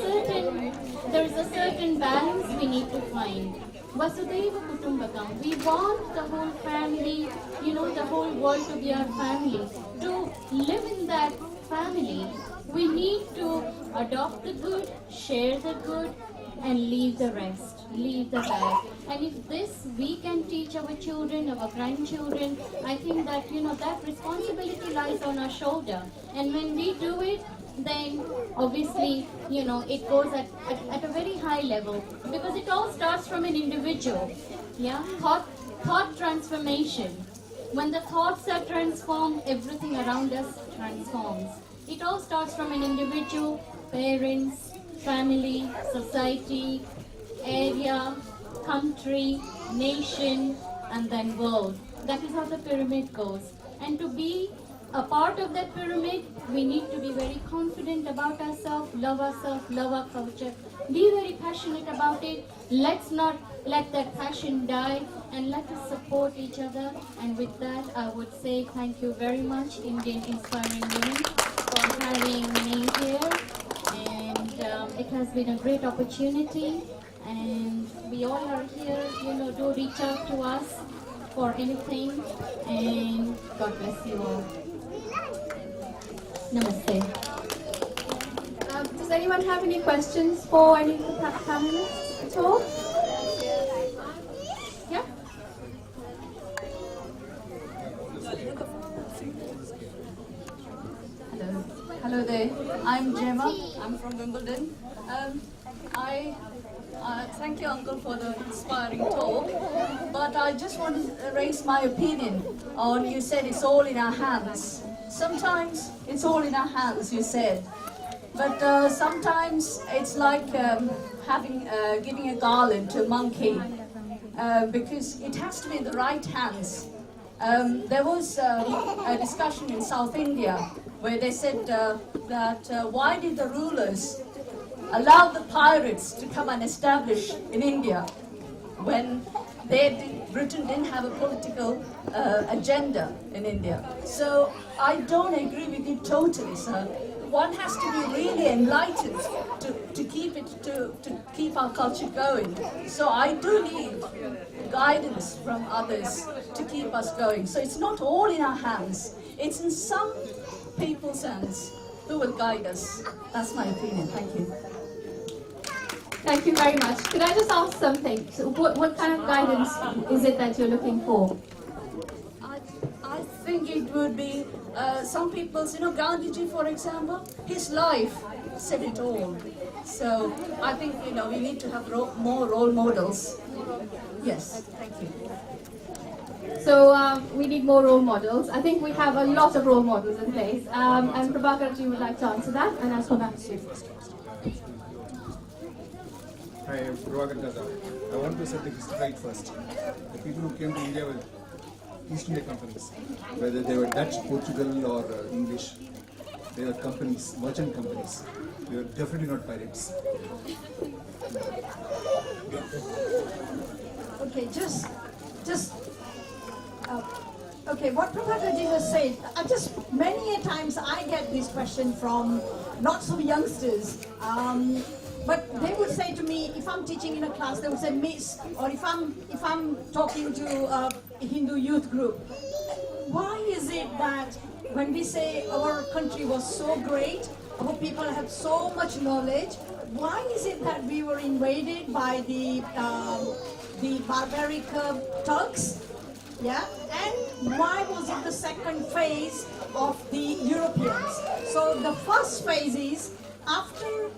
certain balance we need to find. Vasudhaiva Kutumbakam. We want the whole family, the whole world to be our family. To live in that family, we need to adopt the good, share the good, and leave the rest, leave the bad. And if this we can teach our children, our grandchildren, I think that, that responsibility lies on our shoulder. And when we do it, then obviously, it goes at a very high level, because it all starts from an individual. Yeah, thought transformation. When the thoughts are transformed, everything around us transforms. It all starts from an individual, parents, family, society, area, country, nation, and then world. That is how the pyramid goes. And to be a part of that pyramid, we need to be very confident about ourselves, love our culture, be very passionate about it. Let's not let that passion die, and let us support each other. And with that, I would say thank you very much, Indian Inspiring Women, for having me here. And it has been a great opportunity, and we all are here, do reach out to us for anything, and God bless you all. Namaste. Does anyone have any questions for any of the panelists at all? Yeah? Hello there. I'm Gemma. I'm from Wimbledon. I thank you, Uncle, for the inspiring talk. But I just want to raise my opinion on, you said it's all in our hands. Sometimes it's all in our hands, you said. But sometimes it's like giving a garland to a monkey because it has to be in the right hands. There was a discussion in South India where they said that why did the rulers allow the pirates to come and establish in India when Britain didn't have a political agenda in India. So I don't agree with you totally, sir. One has to be really enlightened to keep our culture going. So I do need guidance from others to keep us going. So it's not all in our hands. It's in some people's hands who will guide us. That's my opinion. Thank you. Thank you very much. Could I just ask something? So what kind of guidance is it that you're looking for? I think it would be some people's, Gandhiji, for example, his life said it all. So I think, we need to have more role models. Yes, thank you. So we need more role models. I think we have a lot of role models in place. And Prabhakar, you would like to answer that, and I'll come back to you. Hi, I'm Prabhakar Dada. I want to set the history right first. The people who came to India were East India companies, whether they were Dutch, Portugal or English. They were companies, merchant companies. They were definitely not pirates. Okay, okay, what Prabhakar just said, many a times I get this question from lots of youngsters. But they would say to me, if I'm teaching in a class, they would say Miss, or if I'm talking to a Hindu youth group, why is it that when we say our country was so great, our people have so much knowledge, why is it that we were invaded by the barbaric Turks? Yeah, and why was it the second phase of the Europeans? So the first phase is after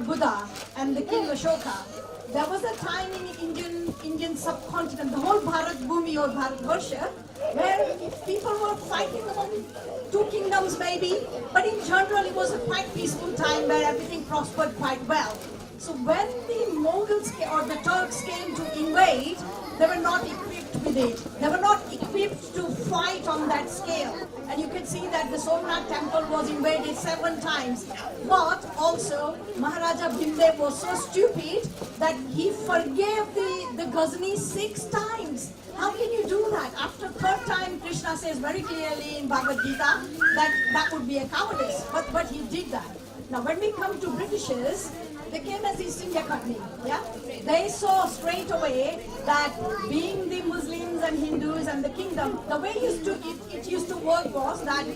Buddha and the King Ashoka, there was a time in Indian subcontinent, the whole Bharat Bhumi or Bharatvarsha, where people were fighting among two kingdoms maybe, but in general it was a quite peaceful time where everything prospered quite well. So when the Mongols or the Turks came to invade, they were not equipped with it. They were not equipped to fight on that scale. And you can see that the Somnath temple was invaded 7 times. But also, Maharaja Bhimdev was so stupid that he forgave the Ghazni 6 times. How can you do that? After 3rd time, Krishna says very clearly in Bhagavad Gita that that would be a cowardice. But he did that. Now when we come to Britishers, they came as East India Company, yeah? They saw straight away that being the Muslims and Hindus and the kingdom, the way it used to work was that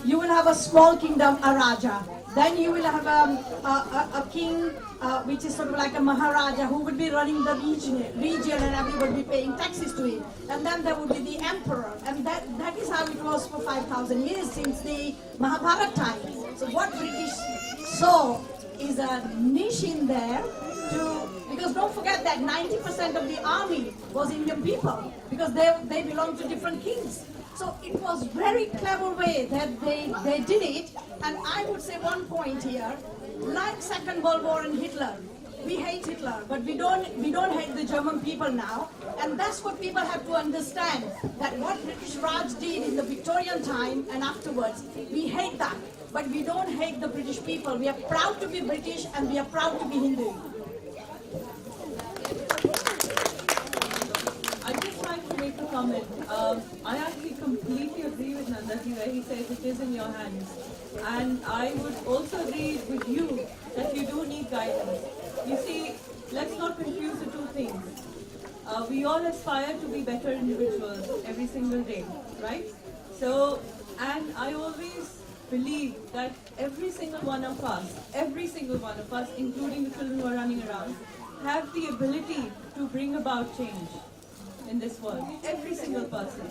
you will have a small kingdom, a Raja. Then you will have a king, which is sort of like a Maharaja, who would be running the region and everybody would be paying taxes to it. And then there would be the emperor. And that is how it was for 5,000 years since the Mahabharata time. So what British saw is a niche in there because don't forget that 90% of the army was Indian people because they belonged to different kings. So it was very clever way that they did it. And I would say one point here, like Second World War and Hitler, we hate Hitler, but we don't hate the German people now. And that's what people have to understand, that what British Raj did in the Victorian time and afterwards, we hate that. But we don't hate the British people. We are proud to be British and we are proud to be Hindu. I'd just like to make a comment. I actually completely agree with Nandaji where he says it is in your hands. And I would also agree with you that you do need guidance. You see, let's not confuse the two things. We all aspire to be better individuals every single day, right? So, and I always believe that every single one of us, including the children who are running around, have the ability to bring about change. in this world. Every single person.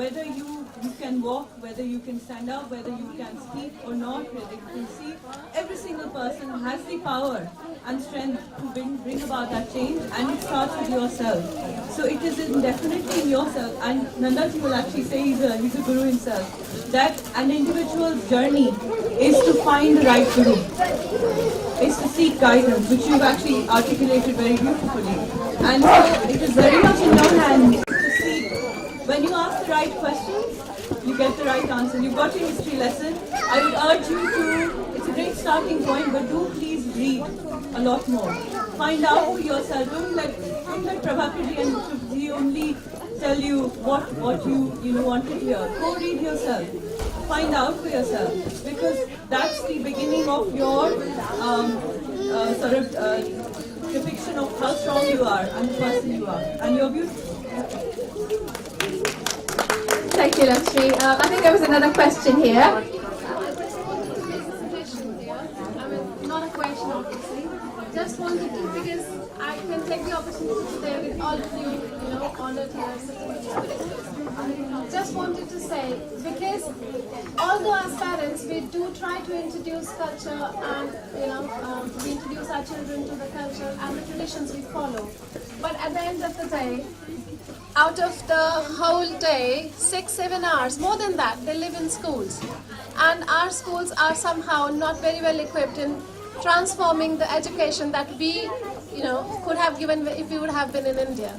Whether you can walk, whether you can stand up, whether you can speak or not, whether you can see, every single person has the power and strength to bring about that change, and it starts with yourself. So it is definitely in yourself, and Nandaji will actually say he's a guru himself, that an individual's journey is to find the right guru, is to seek guidance, which you've actually articulated very beautifully. And so it is very much in your hands to see. When you ask the right questions, you get the right answer. You've got your history lesson. I would urge you to, it's a great starting point, but do please read a lot more. Find out for yourself. Don't let Prabhakar and Shubhji only tell you what you want to hear. Go read yourself. Find out for yourself, because that's the beginning of your depiction of how strong you are and the person you are, and you're beautiful. Thank you, Lakshmi. I think there was another question here. Not a question, obviously. Just wanted to, because I can take the opportunity today with all of you, honored here, sitting with you. Just wanted to say, because although as parents we do try to introduce culture and we introduce our children to the culture and the traditions we follow, but at the end of the day, out of the whole day, 6-7 hours, more than that, they live in schools, and our schools are somehow not very well equipped in transforming the education that we could have given if we would have been in India.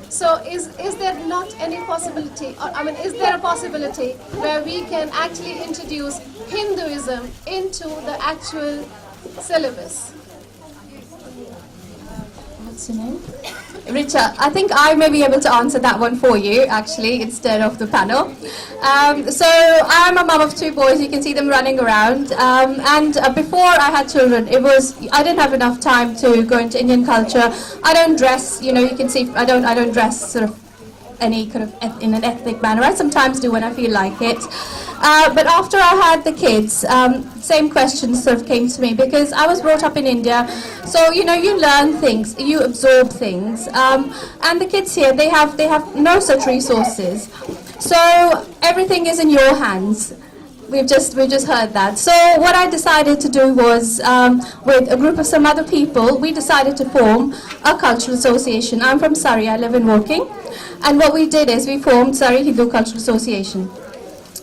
So is there not any possibility, or is there a possibility where we can actually introduce Hinduism into the actual syllabus? What's your name? Richard, I think I may be able to answer that one for you, actually, instead of the panel. So I'm a mum of 2 boys. You can see them running around. And before I had children, I didn't have enough time to go into Indian culture. I don't dress, you can see, I don't dress sort of any kind of in an ethnic manner. I sometimes do when I feel like it. But after I had the kids, same questions sort of came to me, because I was brought up in India. So you learn things, you absorb things, and the kids here, they have no such resources. So everything is in your hands. We've just heard that. So what I decided to do was, with a group of some other people, we decided to form a cultural association. I'm from Surrey, I live in Woking, and what we did is we formed Surrey Hindu Cultural Association.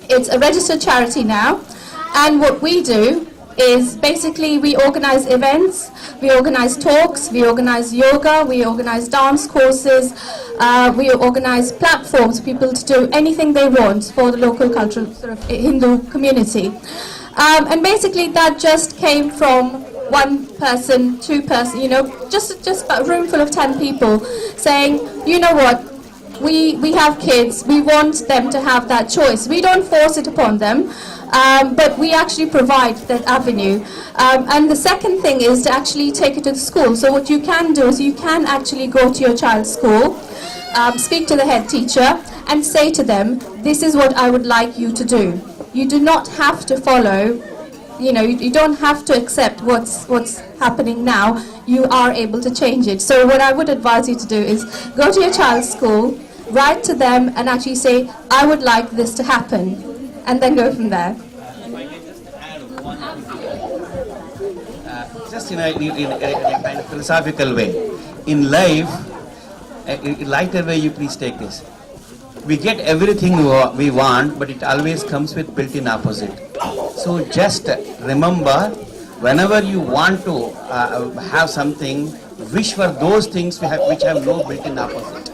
It's a registered charity now, and what we do is basically we organize events, we organize talks, we organize yoga, we organize dance courses, we organize platforms for people to do anything they want for the local cultural sort of Hindu community. And basically that just came from 1 person, 2 person, just a room full of 10 people saying, you know what, we have kids, we want them to have that choice. We don't force it upon them, but we actually provide that avenue. And the second thing is to actually take it to the school. So what you can do is you can actually go to your child's school, speak to the head teacher and say to them, this is what I would like you to do. You do not have to follow, you don't have to accept what's happening now. You are able to change it. So what I would advise you to do is go to your child's school, write to them and actually say, I would like this to happen, and then go from there. If I can just add one just in a kind of philosophical way. In life, in a lighter way, you please take this. We get everything we want, but it always comes with built-in opposite. So just remember, whenever you want to have something, wish for those things which have no built-in opposite.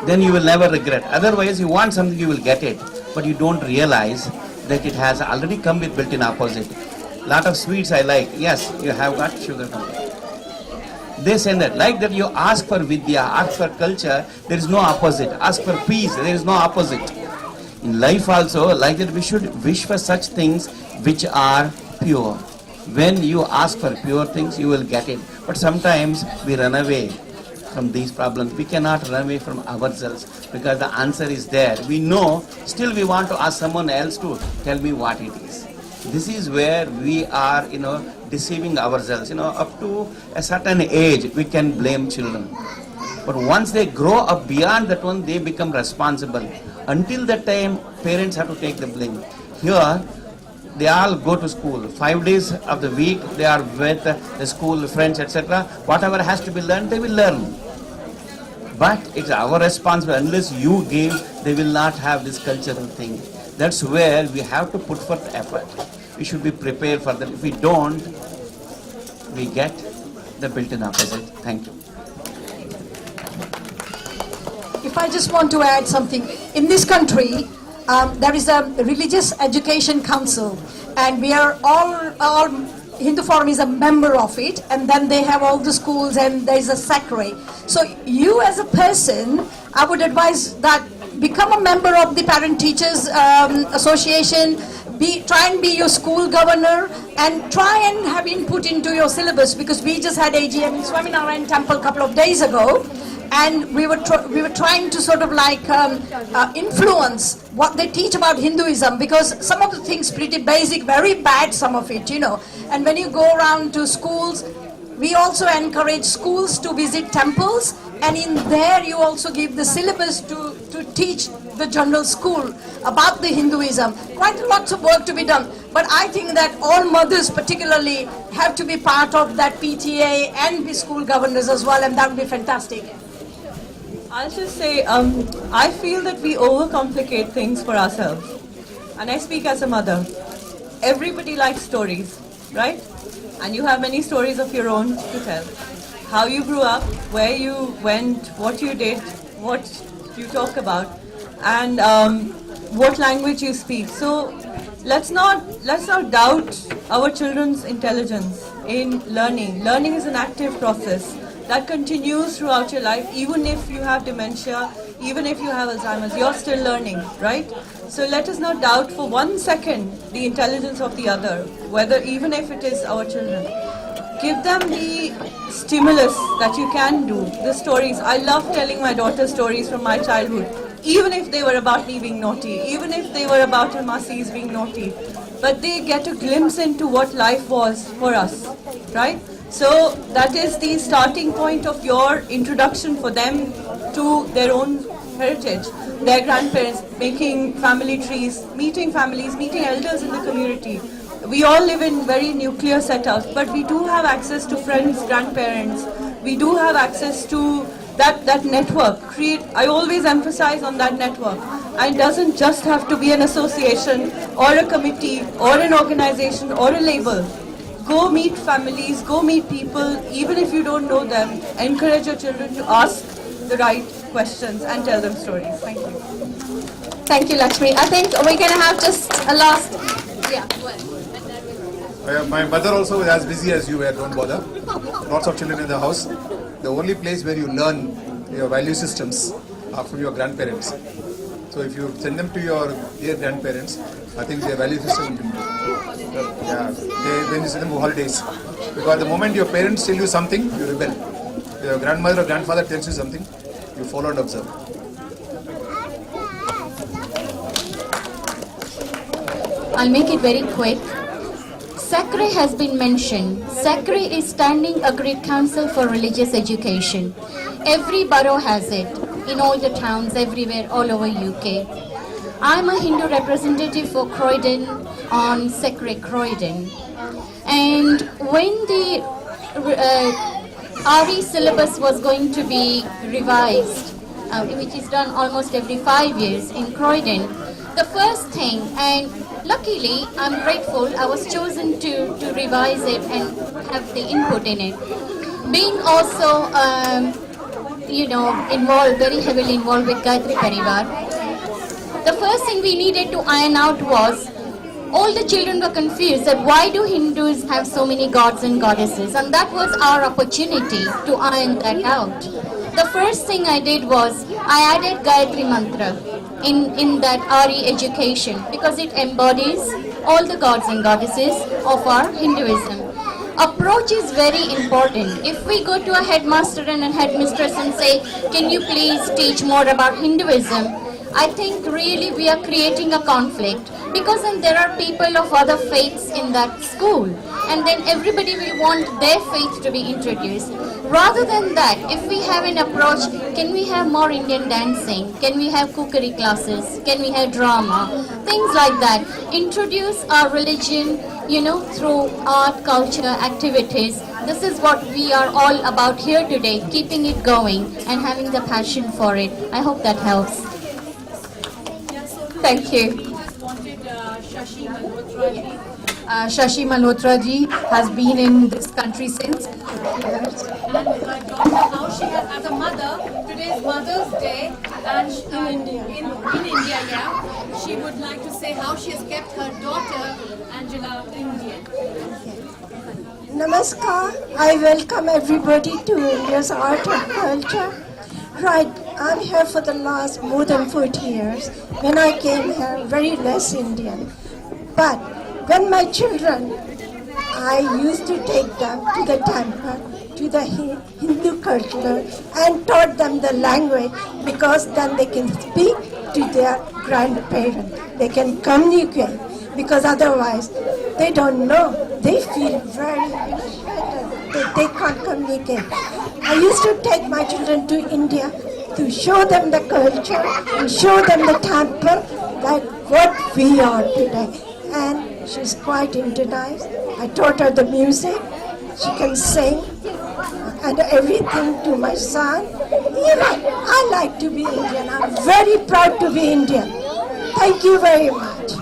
Then you will never regret. Otherwise, you want something, you will get it, but you don't realize that it has already come with built-in opposite. Lot of sweets I like. Yes, you have got sugar content. They say that, like that you ask for vidya, ask for culture, there is no opposite. Ask for peace, there is no opposite. In life also, like that we should wish for such things which are pure. When you ask for pure things, you will get it. But sometimes we run away from these problems. We cannot run away from ourselves because the answer is there. We know, still we want to ask someone else to tell me what it is. This is where we are, deceiving ourselves. Up to a certain age, we can blame children. But once they grow up beyond that one, they become responsible. Until that time, parents have to take the blame. Here, they all go to school. 5 days of the week, they are with the school friends, etc. Whatever has to be learned, they will learn. But it's our responsibility. Unless you give, they will not have this cultural thing. That's where we have to put forth effort. We should be prepared for that. If we don't, we get the built-in opposite. Thank you. If I just want to add something, in this country, there is a religious education council, and we are all Hindu Forum is a member of it, and then they have all the schools, and there is a secretary. So you as a person, I would advise that become a member of the Parent Teachers Association, try and be your school governor, and try and have input into your syllabus, because we just had AGM in Swaminarayan Temple a couple of days ago, and we were trying to sort of like influence what they teach about Hinduism, because some of the things pretty basic, very bad, some of it, you know. And when you go around to schools, we also encourage schools to visit temples, and in there you also give the syllabus to teach the general school about the Hinduism. Quite lots of work to be done, but I think that all mothers particularly have to be part of that PTA and be school governors as well, and that would be fantastic. I'll just say, I feel that we overcomplicate things for ourselves. And I speak as a mother. Everybody likes stories, right? And you have many stories of your own to tell. How you grew up, where you went, what you did, what you talk about, and what language you speak. So let's not doubt our children's intelligence in learning. Learning is an active process that continues throughout your life. Even if you have dementia, even if you have Alzheimer's, you're still learning, right? So let us not doubt for 1 second the intelligence of the other, whether even if it is our children. Give them the stimulus that you can do, the stories. I love telling my daughter stories from my childhood, even if they were about me being naughty, even if they were about her masis being naughty. But they get a glimpse into what life was for us, right? So that is the starting point of your introduction for them to their own heritage, their grandparents, making family trees, meeting families, meeting elders in the community. We all live in very nuclear setups, but we do have access to friends, grandparents. We do have access to that network. I always emphasize on that network. And it doesn't just have to be an association or a committee or an organization or a label. Go meet families, go meet people, even if you don't know them. Encourage your children to ask the right questions and tell them stories. Thank you. Thank you, Lakshmi. I think we're going to have just a last... Yeah, My mother also was as busy as you were, don't bother. Lots of children in the house. The only place where you learn your value systems are from your grandparents. So if you send them to your dear grandparents, I think their value system will be when you send them for holidays. Because the moment your parents tell you something, you rebel. If your grandmother or grandfather tells you something, you follow and observe. I'll make it very quick. SACRE has been mentioned. SACRE is Standing Agreed Council for Religious Education. Every borough has it, in all the towns, everywhere, all over UK. I'm a Hindu representative for Croydon on SACRE Croydon. And when the RE syllabus was going to be revised, which is done almost every 5 years in Croydon, the first thing, and luckily I'm grateful I was chosen to revise it and have the input in it. Being also, involved, very heavily involved with Gayatri Parivar, the first thing we needed to iron out was, all the children were confused that why do Hindus have so many gods and goddesses, and that was our opportunity to iron that out. The first thing I did was, I added Gayatri Mantra in that RE education because it embodies all the gods and goddesses of our Hinduism. Approach is very important. If we go to a headmaster and a headmistress and say, can you please teach more about Hinduism? I think really we are creating a conflict. because then there are people of other faiths in that school, and then everybody will want their faith to be introduced. Rather than that, if we have an approach, can we have more Indian dancing? Can we have cookery classes? Can we have drama? Things like that. Introduce our religion, through art, culture, activities. This is what we are all about here today, keeping it going and having the passion for it. I hope that helps. Thank you. Shashi Malhotra ji has been in this country since. And my daughter, how she has, as a mother, today is Mother's Day, and in India, yeah, she would like to say how she has kept her daughter, Angela, Indian. Namaskar. I welcome everybody to India's art and culture. Right, I'm here for the last more than 40 years. When I came here, very less Indian. But when my children, I used to take them to the temple, to the Hindu culture, and taught them the language, because then they can speak to their grandparents. They can communicate, because otherwise they don't know. They feel very that they can't communicate. I used to take my children to India to show them the culture and show them the temple, like what we are today. And she's quite Indianized. I taught her the music. She can sing and everything to my son. I like to be Indian. I'm very proud to be Indian. Thank you very much.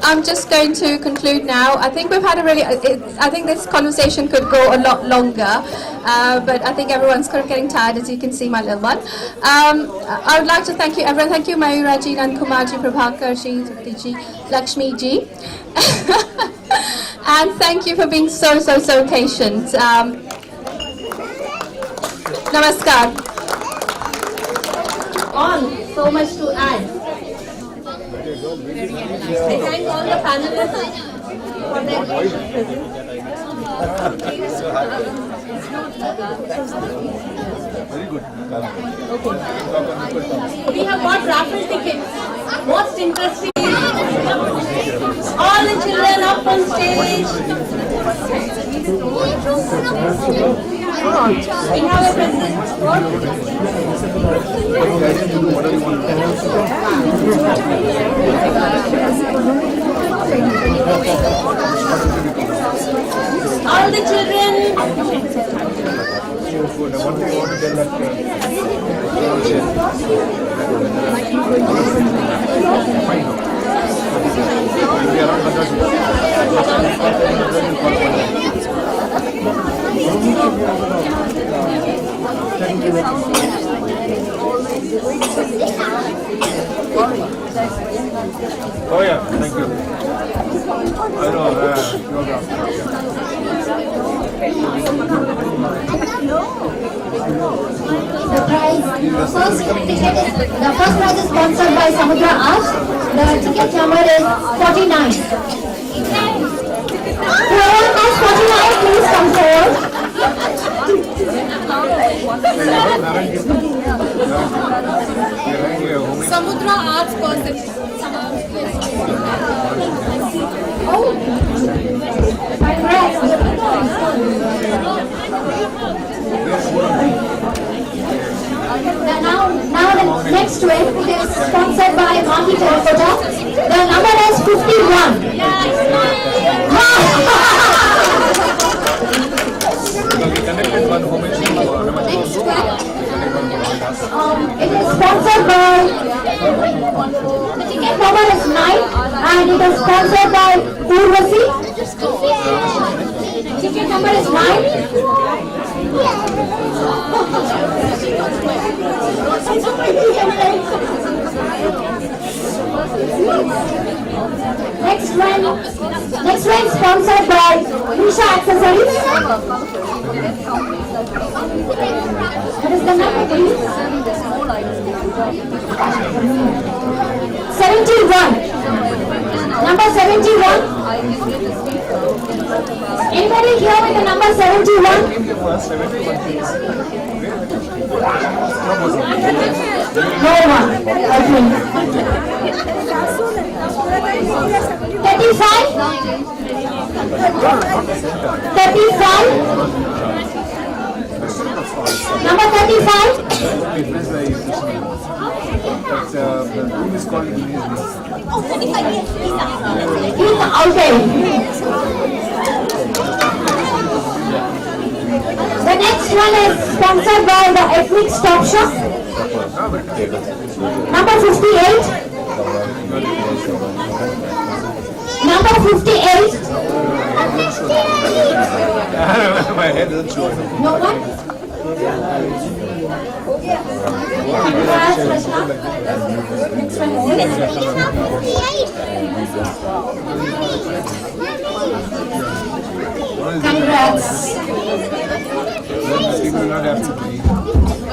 I'm just going to conclude now. I think we've had I think this conversation could go a lot longer, but I think everyone's kind of getting tired, as you can see, my little one. I would like to thank you, everyone. Thank you, Mayuraji, Nankumarji, Prabhakarji, Ji, Lakshmi Ji. And thank you for being so patient. Namaskar. So much to add. I thank all the panelists for their presence. Very good. Okay. We have got raffle tickets. Most interesting is all the children up on stage. We have a present. All the children. One thing I want to tell that oh yeah, thank you. I know, The first prize is sponsored by Samudra Arts. The ticket number is 49. Whoever has 49, please come forward. Samudra Arts person. Now the next win is sponsored by Maki Terracotta. The number is 51. Next one, it is sponsored by, the ticket number is 9 and it is sponsored by Urvasi. Ticket number is 9. Next one sponsored by Nisha Accessories. What is the number, please? 71. Number 71. Anybody here with the number 71? No one. Okay. 35? 35? Number 35? Okay. The next one is sponsored by the Ethnic Stop Shop. Number 58. Number 58. My head doesn't show it. No one? Congrats.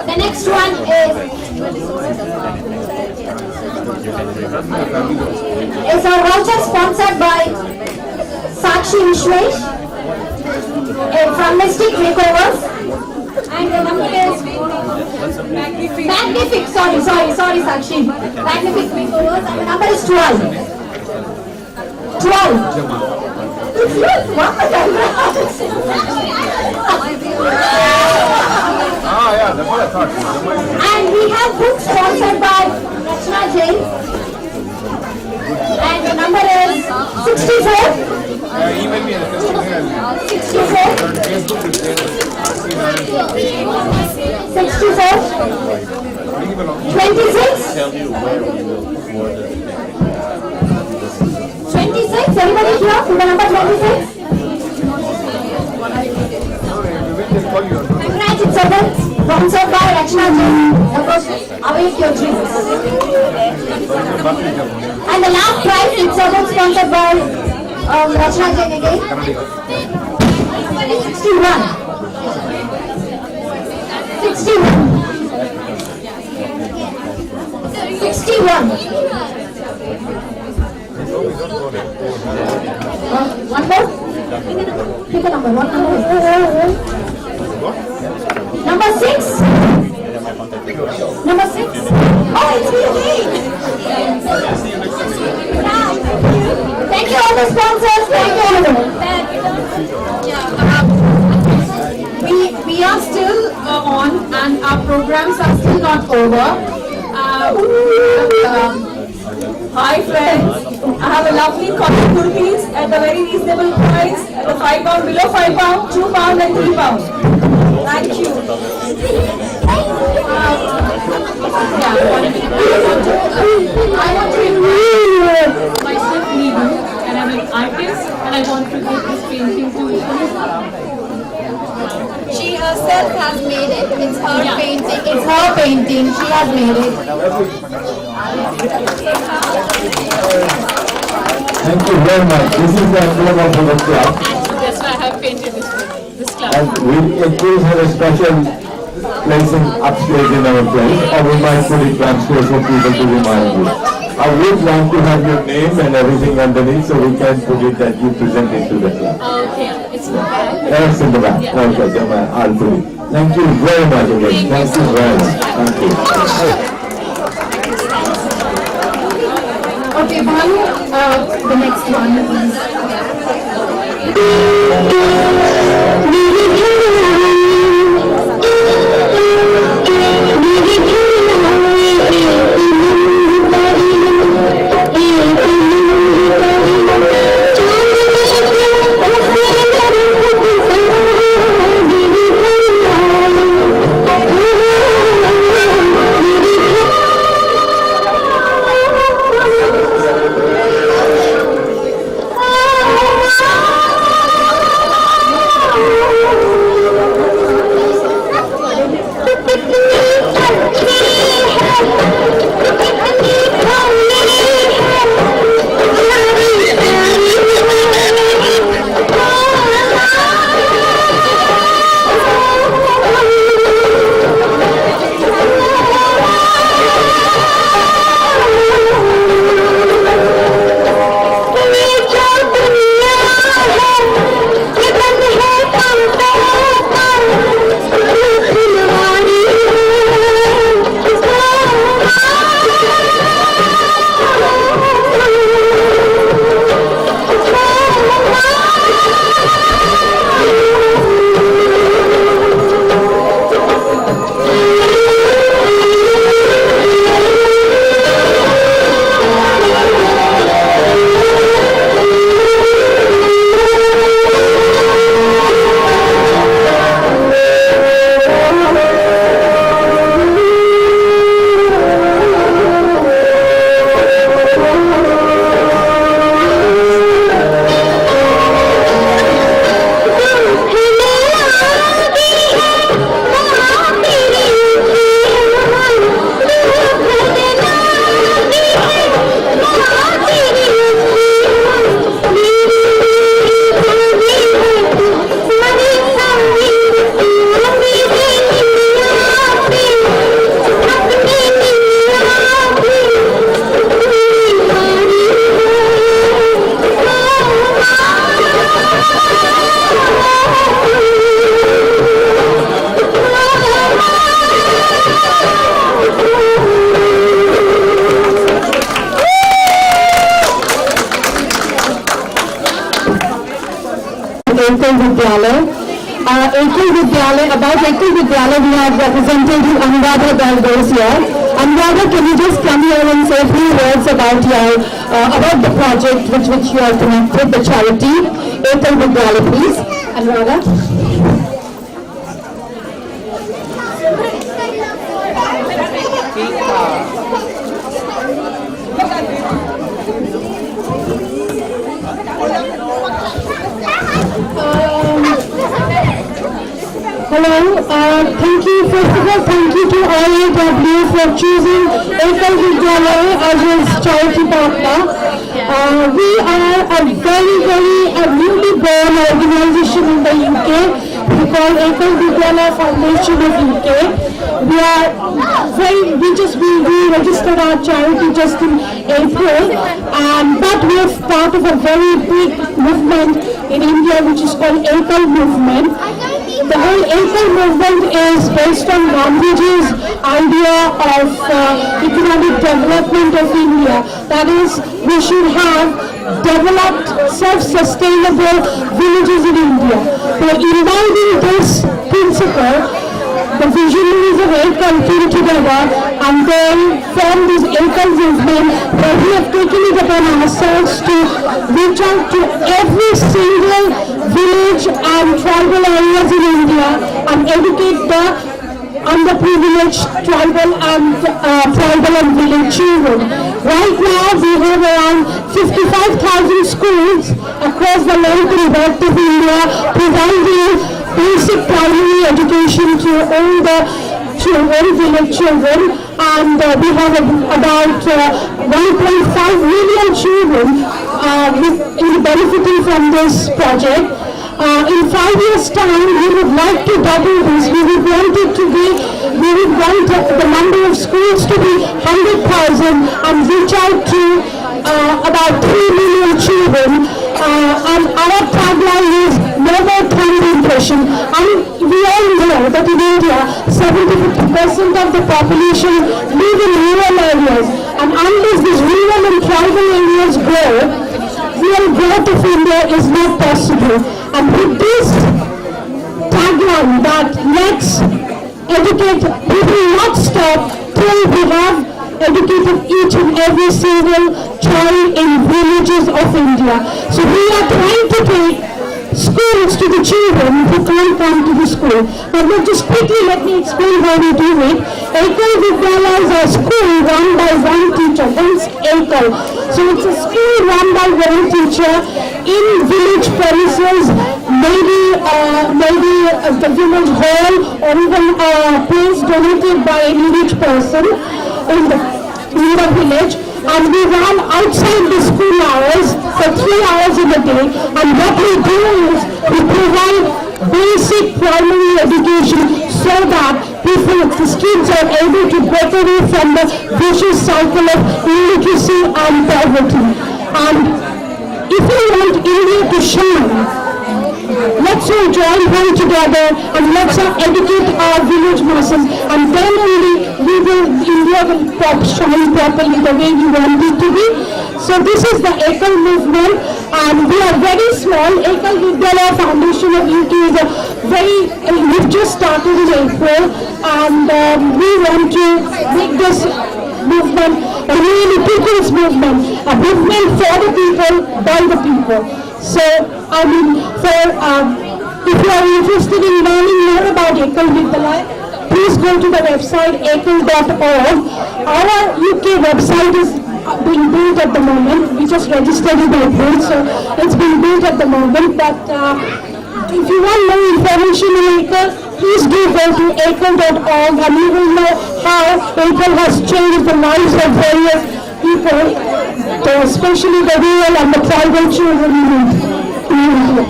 The next one is a voucher sponsored by Sakshi Vishwesh from Mystic Makeovers. And the number is Magnific. Sorry, Sakshi. Magnific Makeovers. And the number is 12. 12. Yeah, that's what I thought. And we have books sponsored by Rachna Jain. And the number is 64. Email me. 64. 64. 26. 26. Everybody here to the number 26. Congrats, it's a book sponsored by Rachna Jain. Awake your dreams. And the last prize, it's a book sponsored by Rachna Jain again. 61. 61. 61. One more? Pick a number. What number is this? Number 6? Number 6? Oh, it's me again! Thank you all the sponsors. Thank you all. We are still on and our programs are still not over. Hi friends, I have a lovely cotton kurtis at a very reasonable price at the 5 pound, below 5 pound, 2 pound and 3 pound. Thank you. I want to invite myself Needu and I'm an artist and I want to give this painting to She herself has made it. It's her painting. It's her painting. She has made it. Thank you very much. This is the emblem of the club. That's why I have painted this club. And we include her a special placing upstairs in our place, or we might put it downstairs for people to remind you. I would like to have your name and everything underneath so we can put it that you present it to the club. Okay, it's in the back. That's in the back. Okay, then I'll put it. Thank you very much again. Thank you very much. Thank you. Okay, Bhanu, the next one is. Ekal Vidyalaya, about Ekal Vidyalaya, we have representative Anuradha Daldos here. Anuradha, can you just come here and say a few words about about the project which you are connected, the charity, Ekal Vidyalaya, please. Anuradha. Hello, thank you. First of all, thank you to IIW for choosing Ekal Vidyalaya as its charity partner. We are a very newly born organization in the UK. We call Ekal Vidyalaya Foundation of UK. We registered our charity just in April, but we are part of a very big movement in India which is called Ekal movement. The whole Ekal movement is based on Gandhiji's idea of economic development of India. That is, we should have developed self-sustainable villages in India. By imbibing this principle, the visionaries of Ekal came together and then formed this Ekal movement, where we have taken it upon ourselves to reach out to every single village and tribal areas in India and educate the underprivileged tribal and village children. Right now we have around 55,000 schools across the length and breadth of India providing basic primary education to all the village children, and we have about 1.5 million children benefiting from this project. In 5 years' time, we would like to double this. We would want the number of schools to be 100,000 and reach out to about 3 million children. And our tagline is never thumb impression. And we all know that in India, 70% of the population live in rural areas. And unless these rural and tribal areas grow, real growth of India is not possible. And with this tagline that let's educate, we will not stop till we have educated each and every single child in villages of India. So we are trying to take schools to the children who can't come to the school. Now just quickly let me explain how we do it. Ekal Vidyalaya is a school run by one teacher, hence Ekal. So it's a school run by one teacher in village premises, maybe the village hall or even a place donated by a village person in the village, and we run outside the school hours for 3 hours in a day, and what we do is we provide basic primary education so that the students are able to break away from the vicious cycle of illiteracy and poverty. And if we want India to shine, let's all join hands together and let's educate our village masses, and then only India will shine properly the way we want it to be. So this is the Ekal movement, and we are very small. Ekal Vidyalaya Foundation of UK is we've just started in April, and we want to make this movement a really people's movement, a movement for the people, by the people. So, if you are interested in learning more about Ekal Vidyalaya, please go to the website ekal.org. Our UK website is being built at the moment. We just registered in April, so it's being built at the moment. But if you want more information on Ekal, please do go to ekal.org, and you will know how Ekal has changed the lives of various people, especially the rural and the tribal children in India.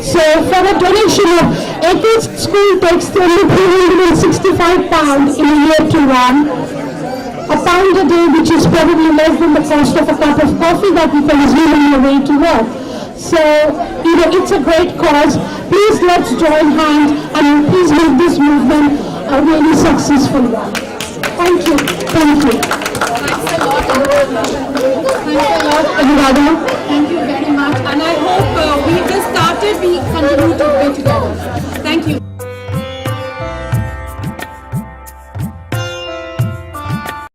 So for a donation of Ekal's school takes only £365 in a year to run. £1 a day, which is probably less than the cost of a cup of coffee that we consume on the way to work. So, it's a great cause. Please let's join hands and please make this movement a really successful one. Thank you. Thank you. Thanks a lot. Thanks a lot, Anuradha. Thank you very much. And I hope we just started, we continue to be together.